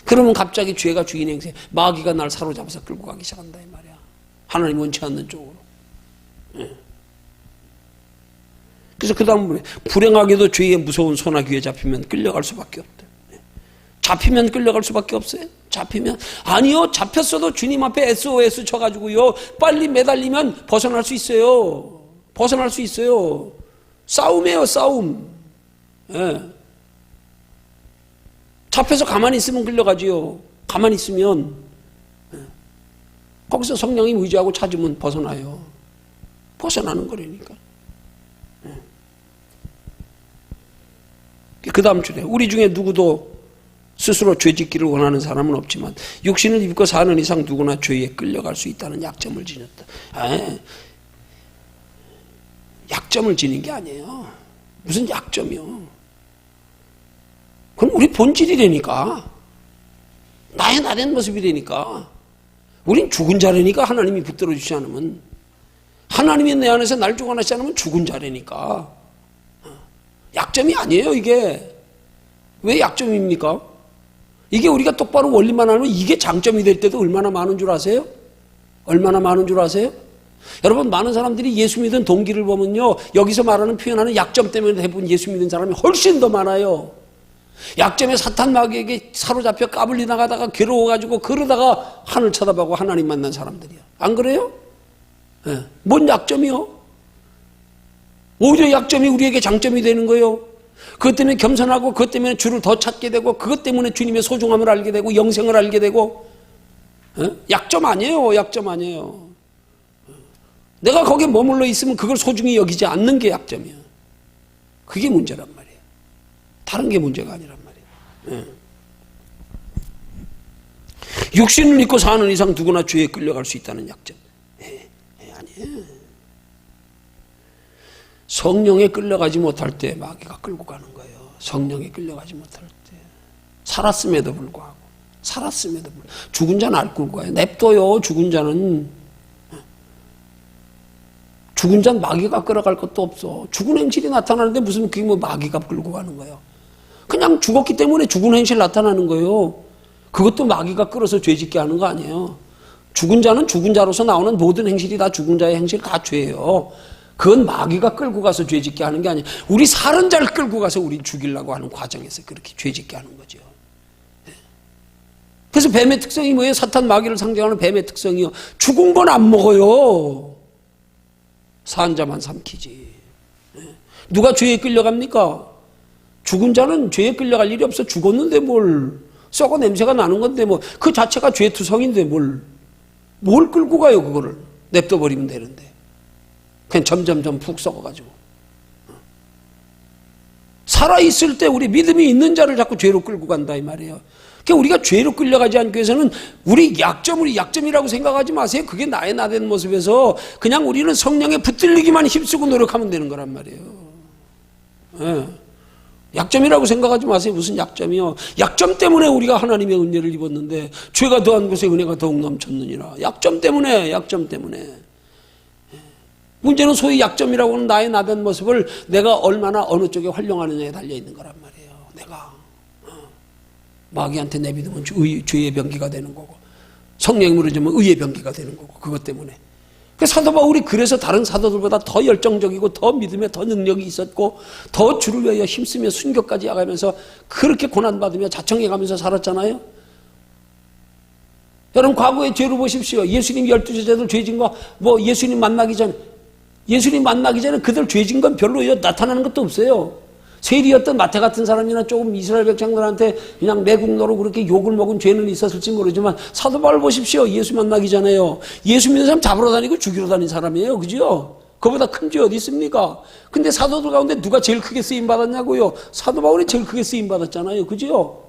그러면 갑자기 죄가 주인 행세, 마귀가 날 사로잡아서 끌고 가기 시작한다 이 말이야. 하나님 원치 않는 쪽으로. 예. 그래서 그 다음 불행하게도 죄의 무서운 소나기에 잡히면 끌려갈 수밖에 없다. 예. 잡히면 끌려갈 수밖에 없어요. 잡히면 아니요, 잡혔어도 주님 앞에 SOS 쳐가지고요 빨리 매달리면 벗어날 수 있어요. 벗어날 수 있어요. 싸움이에요, 싸움. 예. 잡혀서 가만히 있으면 끌려가지요. 가만히 있으면. 예. 거기서 성령이 의지하고 찾으면 벗어나요. 벗어나는 거라니까. 예. 그 다음 줄에 우리 중에 누구도 스스로 죄짓기를 원하는 사람은 없지만 육신을 입고 사는 이상 누구나 죄에 끌려갈 수 있다는 약점을 지녔다. 약점을 지닌 게 아니에요. 무슨 약점이요? 그럼 우리 본질이라니까. 나의 나된 모습이라니까. 우린 죽은 자라니까. 하나님이 붙들어 주지 않으면. 하나님이 내 안에서 날 주관하지 않으면 죽은 자라니까. 약점이 아니에요, 이게. 왜 약점입니까? 이게 우리가 똑바로 원리만 하면 이게 장점이 될 때도 얼마나 많은 줄 아세요? 얼마나 많은 줄 아세요? 여러분, 많은 사람들이 예수 믿은 동기를 보면요, 여기서 말하는 표현하는 약점 때문에 대부분 예수 믿는 사람이 훨씬 더 많아요. 약점에 사탄 마귀에게 사로잡혀 까불리 나가다가 괴로워가지고 그러다가 하늘 쳐다보고 하나님 만난 사람들이야. 안 그래요? 네. 뭔 약점이요? 오히려 약점이 우리에게 장점이 되는 거예요. 그것 때문에 겸손하고 그것 때문에 주를 더 찾게 되고 그것 때문에 주님의 소중함을 알게 되고 영생을 알게 되고. 약점 아니에요. 약점 아니에요. 내가 거기에 머물러 있으면 그걸 소중히 여기지 않는 게 약점이야. 그게 문제란 말이에요. 다른 게 문제가 아니란 말이에요. 육신을 입고 사는 이상 누구나 죄에 끌려갈 수 있다는 약점. 아니에요. 성령에 끌려가지 못할 때 마귀가 끌고 가는 거예요. 성령에 끌려가지 못할 때. 살았음에도 불구하고. 죽은 자는 알 끌고 가요. 냅둬요. 죽은 자는 마귀가 끌어갈 것도 없어. 죽은 행실이 나타나는데 무슨 그게 뭐 마귀가 끌고 가는 거예요. 그냥 죽었기 때문에 죽은 행실 나타나는 거예요. 그것도 마귀가 끌어서 죄 짓게 하는 거 아니에요. 죽은 자는 죽은 자로서 나오는 모든 행실이 다 죽은 자의 행실 다 죄예요. 그건 마귀가 끌고 가서 죄 짓게 하는 게 아니에요. 우리 살은 자를 끌고 가서 우리 죽이려고 하는 과정에서 그렇게 죄 짓게 하는 거죠. 그래서 뱀의 특성이 뭐예요? 사탄 마귀를 상징하는 뱀의 특성이요. 죽은 건 안 먹어요. 산 자만 삼키지. 누가 죄에 끌려갑니까? 죽은 자는 죄에 끌려갈 일이 없어. 죽었는데 뭘. 썩어 냄새가 나는 건데 뭐. 그 자체가 죄투성인데 뭘 끌고 가요, 그거를. 냅둬버리면 되는데. 그냥 점점점 푹 썩어가지고. 살아있을 때 우리 믿음이 있는 자를 자꾸 죄로 끌고 간다 이 말이에요. 그러니까 우리가 죄로 끌려가지 않기 위해서는 우리 약점이라고 생각하지 마세요. 그게 나의 나된 모습에서 그냥 우리는 성령에 붙들리기만 힘쓰고 노력하면 되는 거란 말이에요. 네. 약점이라고 생각하지 마세요. 무슨 약점이요? 약점 때문에 우리가 하나님의 은혜를 입었는데 죄가 더한 곳에 은혜가 더욱 넘쳤느니라. 약점 때문에. 문제는 소위 약점이라고 하는 나의 나된 모습을 내가 얼마나 어느 쪽에 활용하느냐에 달려있는 거란 말이에요. 내가 마귀한테 내비두면 죄의 병기가 되는 거고 성령이 무너지면 의의 병기가 되는 거고 그것 때문에. 사도 바울이 그래서 다른 사도들보다 더 열정적이고 더 믿음에 더 능력이 있었고 더 주를 위하여 힘쓰며 순교까지 하면서 그렇게 고난받으며 자청해가면서 살았잖아요. 여러분 과거의 죄를 보십시오. 예수님 12제자들 죄진 거 예수님 만나기 전에 그들 죄진 건 별로 나타나는 것도 없어요. 세리였던 마태 같은 사람이나 조금 이스라엘 백성들한테 그냥 매국노로 그렇게 욕을 먹은 죄는 있었을지 모르지만 사도 바울 보십시오. 예수 만나기 전에요. 예수 믿는 사람 잡으러 다니고 죽이러 다닌 사람이에요. 그죠? 그보다 큰 죄 어디 있습니까? 근데 사도들 가운데 누가 제일 크게 쓰임 받았냐고요? 사도 바울이 제일 크게 쓰임 받았잖아요. 그죠?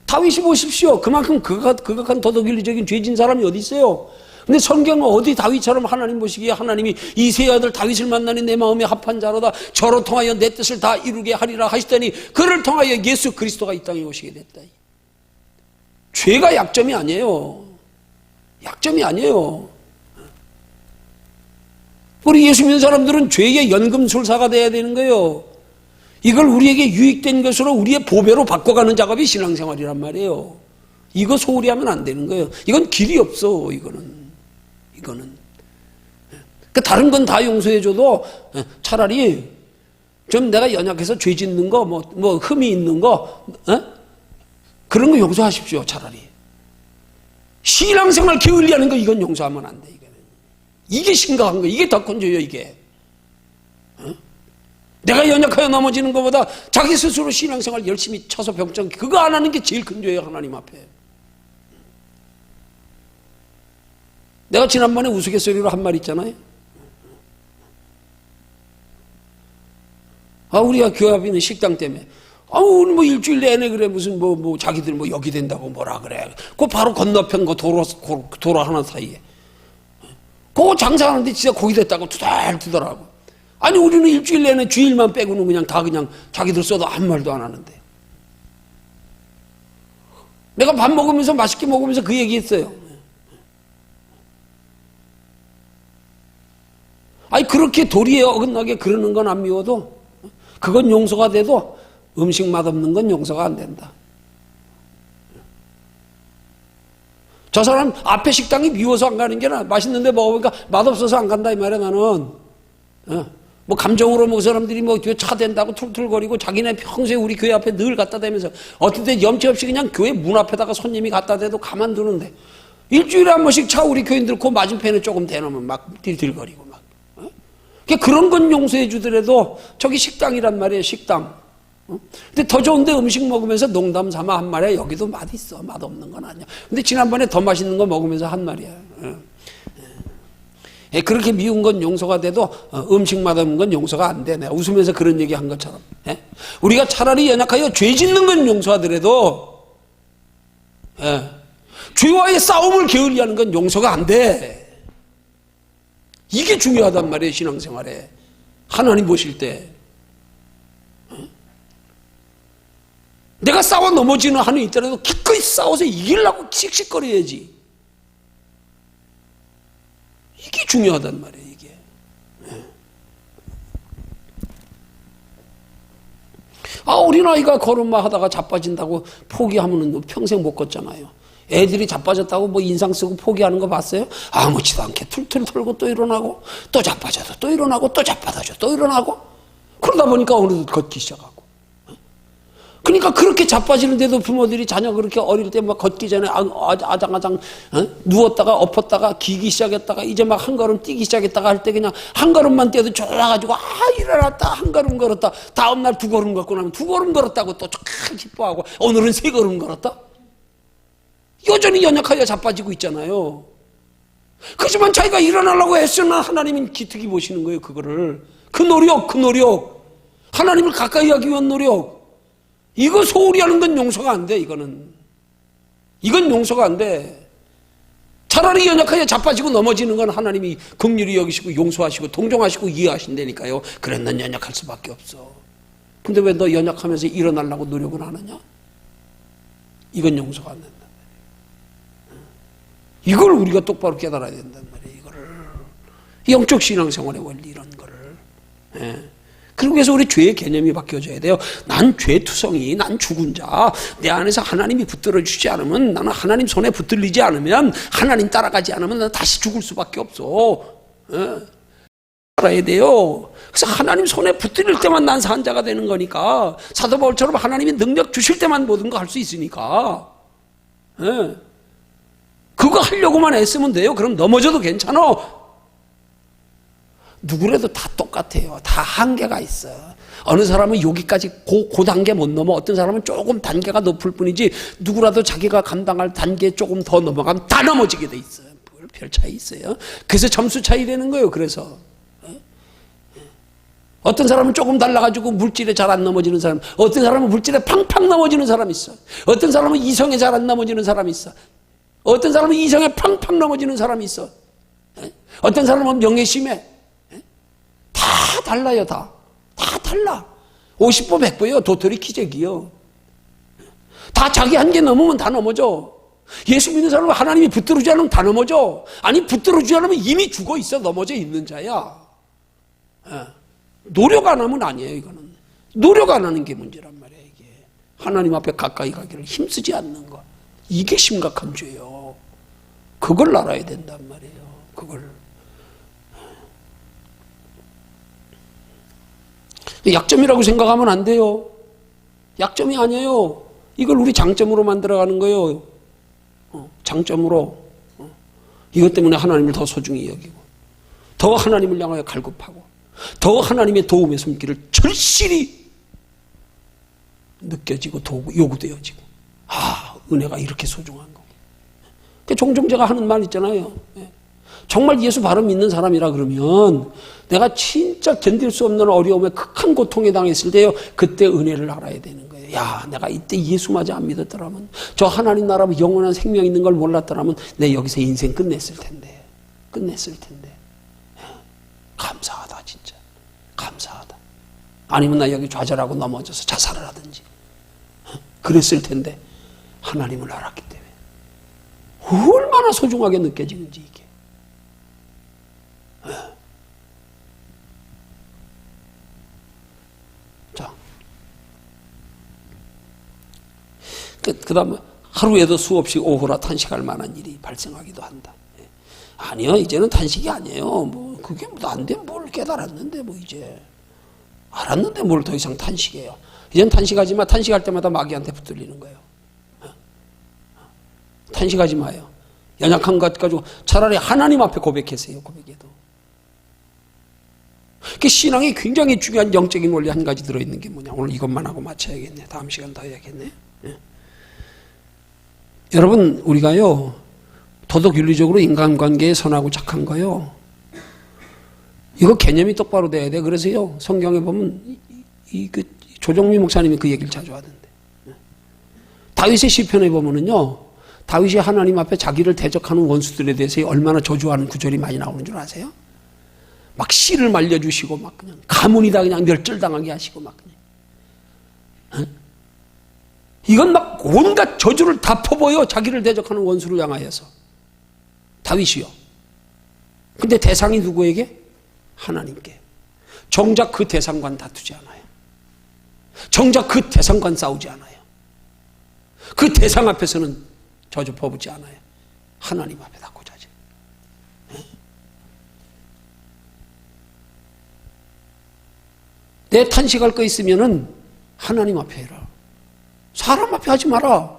다윗이 보십시오. 그만큼 극악한 도덕윤리적인 죄진 사람이 어디 있어요? 근데 성경은 어디 다윗처럼 하나님 보시기에 하나님이 이새의 아들 다윗을 만나니 내 마음에 합한 자로다. 저로 통하여 내 뜻을 다 이루게 하리라 하시더니 그를 통하여 예수 그리스도가 이 땅에 오시게 됐다. 죄가 약점이 아니에요. 우리 예수 믿는 사람들은 죄의 연금술사가 돼야 되는 거예요. 이걸 우리에게 유익된 것으로 우리의 보배로 바꿔가는 작업이 신앙생활이란 말이에요. 이거 소홀히 하면 안 되는 거예요. 이건 길이 없어. 이거는 다른 건 다 용서해줘도 차라리 좀 내가 연약해서 죄 짓는 거 흠이 있는 거 그런 거 용서하십시오. 차라리 신앙생활 게을리하는 거 이건 용서하면 안 돼. 이게 심각한 거. 이게 더 큰 죄예요. 이게 내가 연약하여 넘어지는 것보다 자기 스스로 신앙생활 열심히 쳐서 병정 그거 안 하는 게 제일 큰 죄예요. 하나님 앞에. 내가 지난번에 우스갯소리로 한 말 있잖아요. 우리가 교회 앞에 있는 식당 때문에 우리 뭐 일주일 내내 그래. 무슨 자기들 뭐 여기 된다고 뭐라 그래. 그 바로 건너편 거 도로 하나 사이에. 그거 장사하는데 진짜 거기 됐다고 투덜투덜하고. 아니, 우리는 일주일 내내 주일만 빼고는 그냥 다 그냥 자기들 써도 아무 말도 안 하는데. 내가 밥 먹으면서 맛있게 먹으면서 그 얘기 했어요. 아니, 그렇게 도리에 어긋나게 그러는 건 안 미워도 그건 용서가 돼도 음식 맛없는 건 용서가 안 된다. 저 사람 앞에 식당이 미워서 안 가는 게 아니라 맛있는데 먹어보니까 맛없어서 안 간다 이 말이야. 나는 뭐 감정으로 뭐 사람들이 뭐 뒤에 차 댄다고 툴툴거리고 자기네 평소에 우리 교회 앞에 늘 갖다 대면서 어떤 때 염치 없이 그냥 교회 문 앞에다가 손님이 갖다 대도 가만두는데 일주일에 한 번씩 차 우리 교인들 그 맞은편에 조금 대놓으면 막 딜딜거리고 막. 그런 건 용서해 주더라도 저기 식당이란 말이에요. 식당. 근데 더 좋은데 음식 먹으면서 농담 삼아 한 말이야. 여기도 맛있어. 맛없는 건 아니야. 근데 지난번에 더 맛있는 거 먹으면서 한 말이야. 그렇게 미운 건 용서가 돼도 음식 맛없는 건 용서가 안 돼. 내가 웃으면서 그런 얘기 한 것처럼. 우리가 차라리 연약하여 죄 짓는 건 용서하더라도 죄와의 싸움을 게을리하는 건 용서가 안 돼. 이게 중요하단 말이에요. 신앙생활에. 하나님 보실 때. 내가 싸워 넘어지는 한이 있더라도 기꺼이 싸워서 이기려고 씩씩거려야지. 이게 중요하단 말이에요. 이게. 어린아이가 걸음마 하다가 자빠진다고 포기하면 평생 못 걷잖아요. 애들이 자빠졌다고 뭐 인상 쓰고 포기하는 거 봤어요? 아무렇지도 않게 툴툴 털고 또 일어나고 또 자빠져서 또 일어나고 또 자빠져서 또 일어나고 그러다 보니까 어느덧 걷기 시작하고. 그러니까 그렇게 자빠지는데도 부모들이 자녀 그렇게 어릴 때 막 걷기 전에 아장아장 누웠다가 엎었다가 기기 시작했다가 이제 막 한 걸음 뛰기 시작했다가 할 때 그냥 한 걸음만 뛰어도 졸라가지고 일어났다 한 걸음 걸었다 다음날 두 걸음 걷고 나면 두 걸음 걸었다고 또 참 기뻐하고 오늘은 세 걸음 걸었다. 여전히 연약하여 자빠지고 있잖아요. 그렇지만 자기가 일어나려고 애쓰나 하나님은 기특이 보시는 거예요. 그거를 그 노력 하나님을 가까이 하기 위한 노력 이거 소홀히 하는 건 용서가 안 돼. 이건 용서가 안 돼. 차라리 연약하여 자빠지고 넘어지는 건 하나님이 긍휼히 여기시고 용서하시고 동정하시고 이해하신다니까요. 그래 넌 연약할 수밖에 없어. 근데 왜 너 연약하면서 일어나려고 노력을 하느냐? 이건 용서가 안 된다. 이걸 우리가 똑바로 깨달아야 된단 말이에요. 이거를 영적 신앙생활의 원리 이런 거를. 그리고 그래서 우리 죄의 개념이 바뀌어져야 돼요. 난 죄투성이, 난 죽은 자. 내 안에서 하나님이 붙들어 주지 않으면, 나는 하나님 손에 붙들리지 않으면, 하나님 따라가지 않으면 나는 다시 죽을 수밖에 없어. 알아야 돼요. 그래서 하나님 손에 붙들릴 때만 난 산 자가 되는 거니까, 사도 바울처럼 하나님이 능력 주실 때만 모든 거 할 수 있으니까. 그거 하려고만 애쓰면 돼요. 그럼 넘어져도 괜찮아. 누구라도 다 똑같아요. 다 한계가 있어. 어느 사람은 여기까지 그 단계 못 넘어. 어떤 사람은 조금 단계가 높을 뿐이지 누구라도 자기가 감당할 단계 조금 더 넘어가면 다 넘어지게 돼 있어요. 별 차이 있어요. 그래서 점수 차이 되는 거예요. 그래서 어떤 사람은 조금 달라가지고 물질에 잘 안 넘어지는 사람, 어떤 사람은 물질에 팡팡 넘어지는 사람이 있어. 어떤 사람은 이성에 잘 안 넘어지는 사람이 있어. 어떤 사람은 이성에 팡팡 넘어지는 사람이 있어. 어떤 사람은 명예심에 다 달라요. 다 달라. 50보 100보요. 도토리 키재기요. 다 자기 한계 넘으면 다 넘어져. 예수 믿는 사람은 하나님이 붙들어주지 않으면 다 넘어져. 아니 붙들어주지 않으면 이미 죽어 있어. 넘어져 있는 자야. 노력 안 하면 아니에요. 이거는 노력 안 하는 게 문제란 말이에요. 이게 하나님 앞에 가까이 가기를 힘쓰지 않는 것, 이게 심각한 죄예요. 그걸 알아야 된단 말이에요. 그걸 약점이라고 생각하면 안 돼요. 약점이 아니에요. 이걸 우리 장점으로 만들어가는 거예요. 장점으로. 이것 때문에 하나님을 더 소중히 여기고 더 하나님을 향하여 갈급하고 더 하나님의 도움의 손길을 절실히 느껴지고 요구되어지고 은혜가 이렇게 소중한 거. 종종 제가 하는 말 있잖아요. 정말 예수 바로 믿는 사람이라 그러면 내가 진짜 견딜 수 없는 어려움에 극한 고통에 당했을 때요, 그때 은혜를 알아야 되는 거예요. 야, 내가 이때 예수마저 안 믿었더라면, 저 하나님 나라 영원한 생명 있는 걸 몰랐더라면 내 여기서 인생 끝냈을 텐데. 감사하다, 진짜. 감사하다. 아니면 나 여기 좌절하고 넘어져서 자살을 하든지. 그랬을 텐데 하나님을 알았기 때문에. 얼마나 소중하게 느껴지는지 이게. 자, 그 다음 하루에도 수없이 오호라 탄식할 만한 일이 발생하기도 한다. 아니요, 이제는 탄식이 아니에요. 뭐 그게 뭐 안 돼, 뭘 깨달았는데 뭐 이제 알았는데 뭘 더 이상 탄식해요. 이젠 탄식하지 마. 탄식할 때마다 마귀한테 붙들리는 거예요. 탄식하지 마요. 연약한 것 가지고 차라리 하나님 앞에 고백하세요. 고백해도. 그 신앙이 굉장히 중요한 영적인 원리 한 가지 들어있는 게 뭐냐. 오늘 이것만 하고 마쳐야겠네. 다음 시간 더 해야겠네. 여러분, 우리가요, 도덕윤리적으로 인간관계에 선하고 착한 거요, 이거 개념이 똑바로 돼야 돼. 그래서요, 성경에 보면 그 조정미 목사님이 그 얘기를 자주 하던데. 다윗의 시편에 보면은요, 다윗이 하나님 앞에 자기를 대적하는 원수들에 대해서 얼마나 저주하는 구절이 많이 나오는 줄 아세요? 막 씨를 말려주시고 막 그냥 가문이다 그냥 멸절당하게 하시고 막 그냥. 이건 막 온갖 저주를 다 퍼부어요. 자기를 대적하는 원수를 향하여서. 다윗이요. 근데 대상이 누구에게? 하나님께. 정작 그 대상과는 다투지 않아요. 정작 그 대상과는 싸우지 않아요. 그 대상 앞에서는 저주 퍼붓지 않아요. 하나님 앞에 다 고자지. 내 탄식할 거 있으면은 하나님 앞에 해라. 사람 앞에 하지 마라.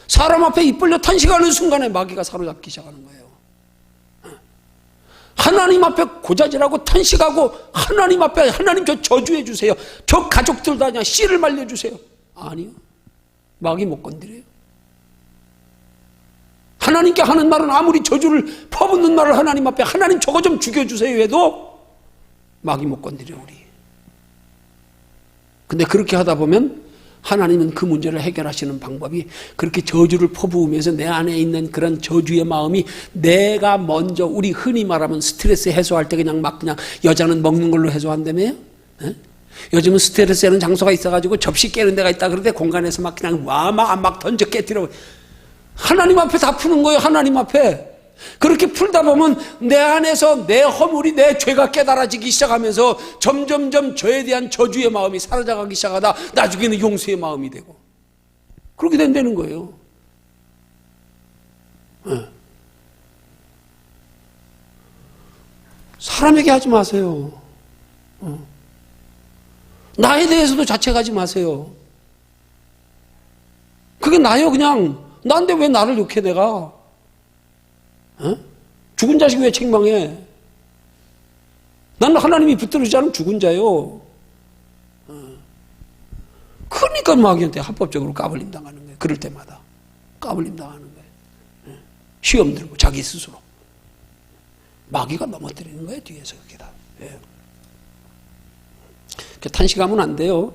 사람 앞에 입 벌려 탄식하는 순간에 마귀가 사로잡기 시작하는 거예요. 하나님 앞에 고자질하고 탄식하고 하나님 앞에 하나님 저 저주해 주세요. 저 가족들 다 그냥 씨를 말려주세요. 아니요. 마귀 못 건드려요. 하나님께 하는 말은 아무리 저주를 퍼붓는 말을 하나님 앞에 하나님 저거 좀 죽여주세요 해도 마귀 못 건드려 우리. 근데 그렇게 하다 보면 하나님은 그 문제를 해결하시는 방법이 그렇게 저주를 퍼부으면서 내 안에 있는 그런 저주의 마음이 내가 먼저 우리 흔히 말하면 스트레스 해소할 때 그냥 막 그냥 여자는 먹는 걸로 해소한다며요? 요즘은 스트레스 하는 장소가 있어가지고 접시 깨는 데가 있다 그러는데 공간에서 막 그냥 막 던져 깨뜨려. 하나님 앞에 다 푸는 거예요. 하나님 앞에. 그렇게 풀다 보면 내 안에서 내 허물이 내 죄가 깨달아지기 시작하면서 점점점 저에 대한 저주의 마음이 사라져가기 시작하다 나중에는 용서의 마음이 되고 그렇게 된다는 거예요. 사람에게 하지 마세요. 나에 대해서도 자책하지 마세요. 그게 나요. 그냥 나인데 왜 나를 욕해 내가. 죽은 자식 왜 책망해? 나는 하나님이 붙들지 않으면 죽은 자요. 그러니까 마귀한테 합법적으로 까불림 당하는 거예요. 그럴 때마다 까불림 당하는 거예요. 시험 들고 자기 스스로 마귀가 넘어뜨리는 거예요. 뒤에서 그게 다. 탄식하면 안 돼요.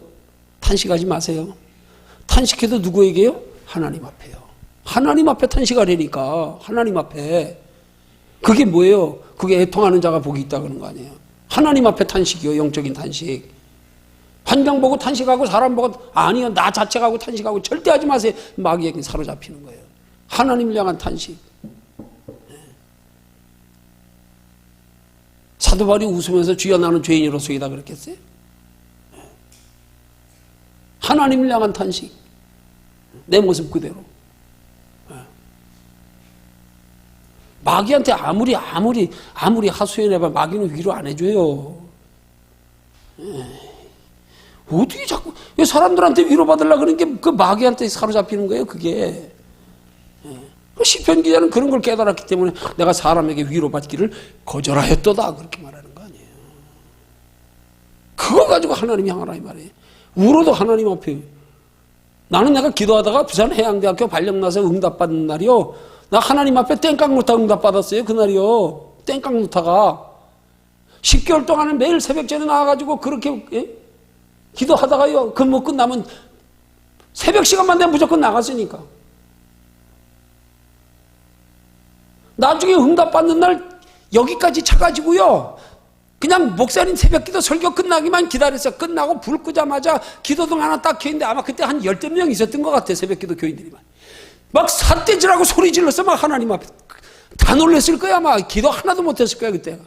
탄식하지 마세요. 탄식해도 누구에게요? 하나님 앞에요. 하나님 앞에 탄식하려니까 하나님 앞에. 그게 뭐예요? 그게 애통하는 자가 복이 있다 그런 거 아니에요. 하나님 앞에 탄식이요. 영적인 탄식. 환경 보고 탄식하고 사람 보고 아니요 나 자책하고 탄식하고 절대 하지 마세요. 마귀에게 사로잡히는 거예요. 하나님을 향한 탄식. 사도 바울이 웃으면서 주여 나는 죄인으로서이다 그랬겠어요? 하나님을 향한 탄식. 내 모습 그대로. 마귀한테 아무리 하소연해봐 마귀는 위로 안 해줘요. 어떻게 자꾸 사람들한테 위로받으려고 그러는 게 그 마귀한테 사로잡히는 거예요. 그게. 시편 기자는 그런 걸 깨달았기 때문에 내가 사람에게 위로받기를 거절하였도다 그렇게 말하는 거 아니에요. 그거 가지고 하나님 향하라 이 말이에요. 울어도 하나님 앞에. 나는 내가 기도하다가 부산해양대학교 발령나서 응답받는 날이요. 나 하나님 앞에 땡깡루타 응답받았어요. 그날이요. 땡깡루타가 10개월 동안은 매일 새벽 전에 나와가지고 그렇게 기도하다가요. 근무 끝나면 새벽 시간만 되면 무조건 나갔으니까. 나중에 응답받는 날 여기까지 차가지고요. 그냥 목사님 새벽기도 설교 끝나기만 기다렸어요. 끝나고 불 끄자마자 기도등 하나 딱 켜있는데 아마 그때 한 10명 있었던 것 같아요. 새벽기도 교인들이만. 막 삿대질하고 소리 질렀어. 막 하나님 앞에. 다 놀랐을 거야. 아마 기도 하나도 못했을 거야 그때.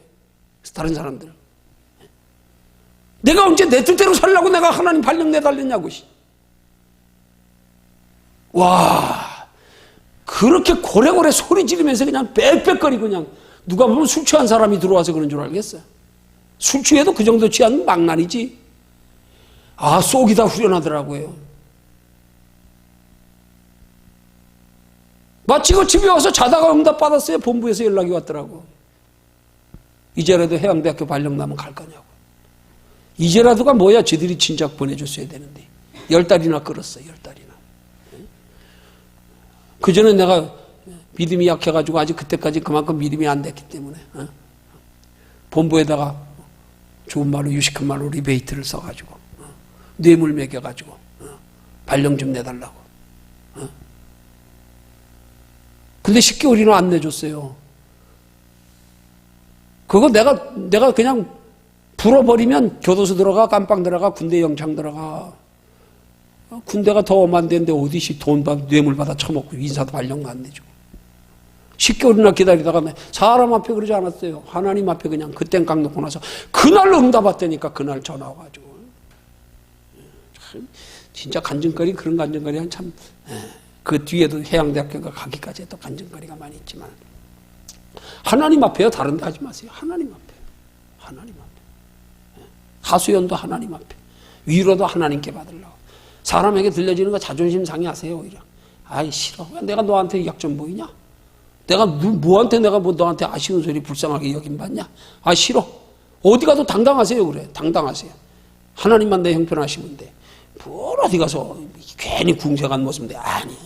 다른 사람들. 내가 언제 내 뜻대로 살려고 내가 하나님 발령 내달렸냐고. 와, 그렇게 고래고래 소리 지르면서 그냥 빽빽거리고 그냥 누가 보면 술 취한 사람이 들어와서 그런 줄 알겠어요. 술 취해도 그 정도 취하면 망나니지. 아, 속이 다 후련하더라고요. 마치고 집에 와서 자다가 응답받았어요. 본부에서 연락이 왔더라고. 이제라도 해양대학교 발령 나면 갈 거냐고. 이제라도가 뭐야? 지들이 진작 보내줬어야 되는데 10달이나 끌었어. 10달이나. 그전에 내가 믿음이 약해가지고 아직 그때까지 그만큼 믿음이 안 됐기 때문에 본부에다가 좋은 말로 유식한 말로 리베이트를 써가지고 뇌물 매겨가지고 발령 좀 내달라고. 근데 10개월이나 안 내줬어요. 그거 내가 그냥 불어버리면 교도소 들어가, 깜빵 들어가, 군대 영창 들어가. 군대가 더 엄한 데인데 어디시 돈 받아, 뇌물 받아 처먹고 인사도 발령도 안 내주고. 10개월이나 기다리다가 사람 앞에 그러지 않았어요. 하나님 앞에 그냥 그땐 깡 놓고 나서 그날 응답 왔다니까. 그날 전화 와가지고. 참, 진짜 간증거리, 그런 간증거리는 참, 그 뒤에도 해양대학교가 가기까지 해도 간증거리가 많이 있지만 하나님 앞에요. 다른 데 하지 마세요. 하나님 앞에. 하나님 앞에. 하수연도 하나님 앞에. 위로도 하나님께 받으려고. 사람에게 들려지는 거 자존심 상해하세요. 오히려. 아이 싫어. 왜 내가 너한테 약점 보이냐? 내가 뭐한테 내가 뭐 너한테 아쉬운 소리 불쌍하게 여김받냐? 아 싫어. 어디 가도 당당하세요. 그래. 당당하세요. 하나님만 내 형편하시면 돼. 뭘 어디 가서 괜히 궁색한 모습인데 아니야.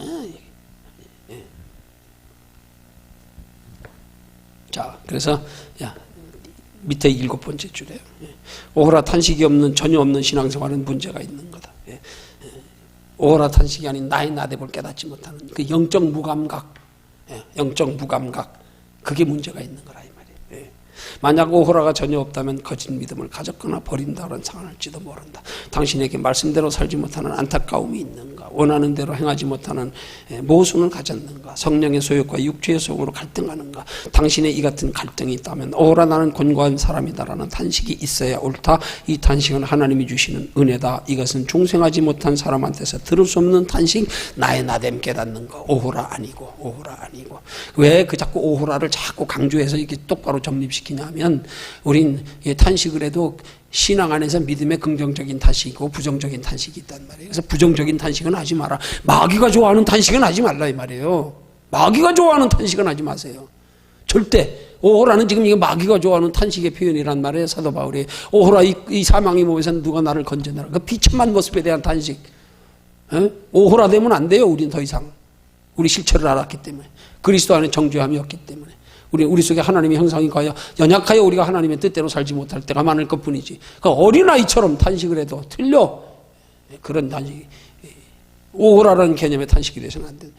자, 그래서 밑에 7번째 줄에 오호라 탄식이 없는, 전혀 없는 신앙생활은 문제가 있는 거다. 오호라 탄식이 아닌 나의 나대볼 깨닫지 못하는 그 영적 무감각, 영적 무감각, 그게 문제가 있는 거라 이 말이에요. 만약 오호라가 전혀 없다면 거짓 믿음을 가졌거나 버린다 그런 상황일지도 모른다. 당신에게 말씀대로 살지 못하는 안타까움이 있는가? 원하는 대로 행하지 못하는 모순을 가졌는가? 성령의 소욕과 육체의 소욕으로 갈등하는가? 당신의 이 같은 갈등이 있다면 오호라 나는 곤고한 사람이다라는 탄식이 있어야 옳다. 이 탄식은 하나님이 주시는 은혜다. 이것은 중생하지 못한 사람한테서 들을 수 없는 탄식, 나의 나됨 깨닫는 거. 오호라 아니고, 오호라 아니고. 왜 그 자꾸 오호라를 자꾸 강조해서 이렇게 똑바로 정립시키냐 하면 우린 탄식을 해도 신앙 안에서 믿음의 긍정적인 탄식이고 부정적인 탄식이 있단 말이에요. 그래서 부정적인 탄식은 하지 마라. 마귀가 좋아하는 탄식은 하지 말라 이 말이에요. 마귀가 좋아하는 탄식은 하지 마세요. 절대. 오호라는 지금 이게 마귀가 좋아하는 탄식의 표현이란 말이에요. 사도 바울이 오호라 이 사망의 몸에서 누가 나를 건져내라. 그 비참한 모습에 대한 탄식. 오호라 되면 안 돼요. 우린 더 이상. 우리 실체를 알았기 때문에. 그리스도 안에 정죄함이 없기 때문에. 우리 속에 하나님의 형상이 가야 연약하여 우리가 하나님의 뜻대로 살지 못할 때가 많을 것뿐이지. 그 어린아이처럼 탄식을 해도 틀려. 그런 탄식이 오호라라는 개념의 탄식이 되서는 안 돼.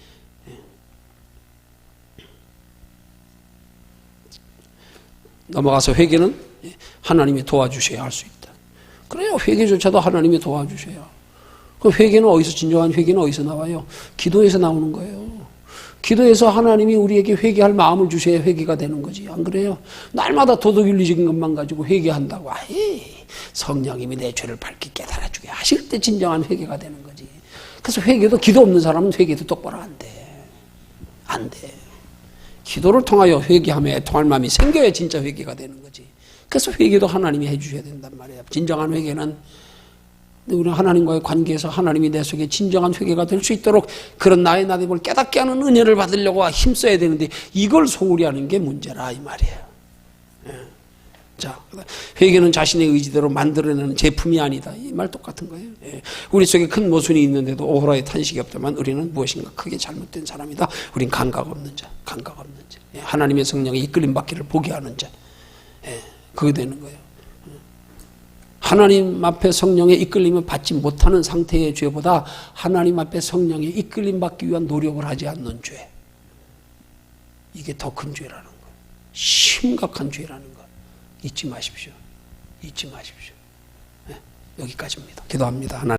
넘어가서 회개는 하나님이 도와주셔야 할 수 있다. 그래요. 회개조차도 하나님이 도와주셔야. 그 회개는 어디서, 진정한 회개는 어디서 나와요? 기도에서 나오는 거예요. 기도해서 하나님이 우리에게 회개할 마음을 주셔야 회개가 되는 거지. 안 그래요? 날마다 도덕윤리적인 것만 가지고 회개한다고. 아이, 성령님이 내 죄를 밝게 깨달아주게 하실 때 진정한 회개가 되는 거지. 그래서 회개도, 기도 없는 사람은 회개도 똑바로 안 돼. 안 돼. 기도를 통하여 회개함에 애통할 마음이 생겨야 진짜 회개가 되는 거지. 그래서 회개도 하나님이 해주셔야 된단 말이에요. 진정한 회개는 우리는 하나님과의 관계에서 하나님이 내 속에 진정한 회개가 될 수 있도록 그런 나의 나됨을 깨닫게 하는 은혜를 받으려고 힘써야 되는데 이걸 소홀히 하는 게 문제라 이 말이에요. 자, 회개는 자신의 의지대로 만들어내는 제품이 아니다. 이 말 똑같은 거예요. 우리 속에 큰 모순이 있는데도 오호라의 탄식이 없다면 우리는 무엇인가 크게 잘못된 사람이다. 우린 감각 없는 자, 감각 없는 자. 하나님의 성령에 이끌림 받기를 포기하는 자. 그게 되는 거예요. 하나님 앞에 성령의 이끌림을 받지 못하는 상태의 죄보다 하나님 앞에 성령의 이끌림 받기 위한 노력을 하지 않는 죄. 이게 더 큰 죄라는 거. 심각한 죄라는 거. 잊지 마십시오. 잊지 마십시오. 네, 여기까지입니다. 기도합니다. 하나님.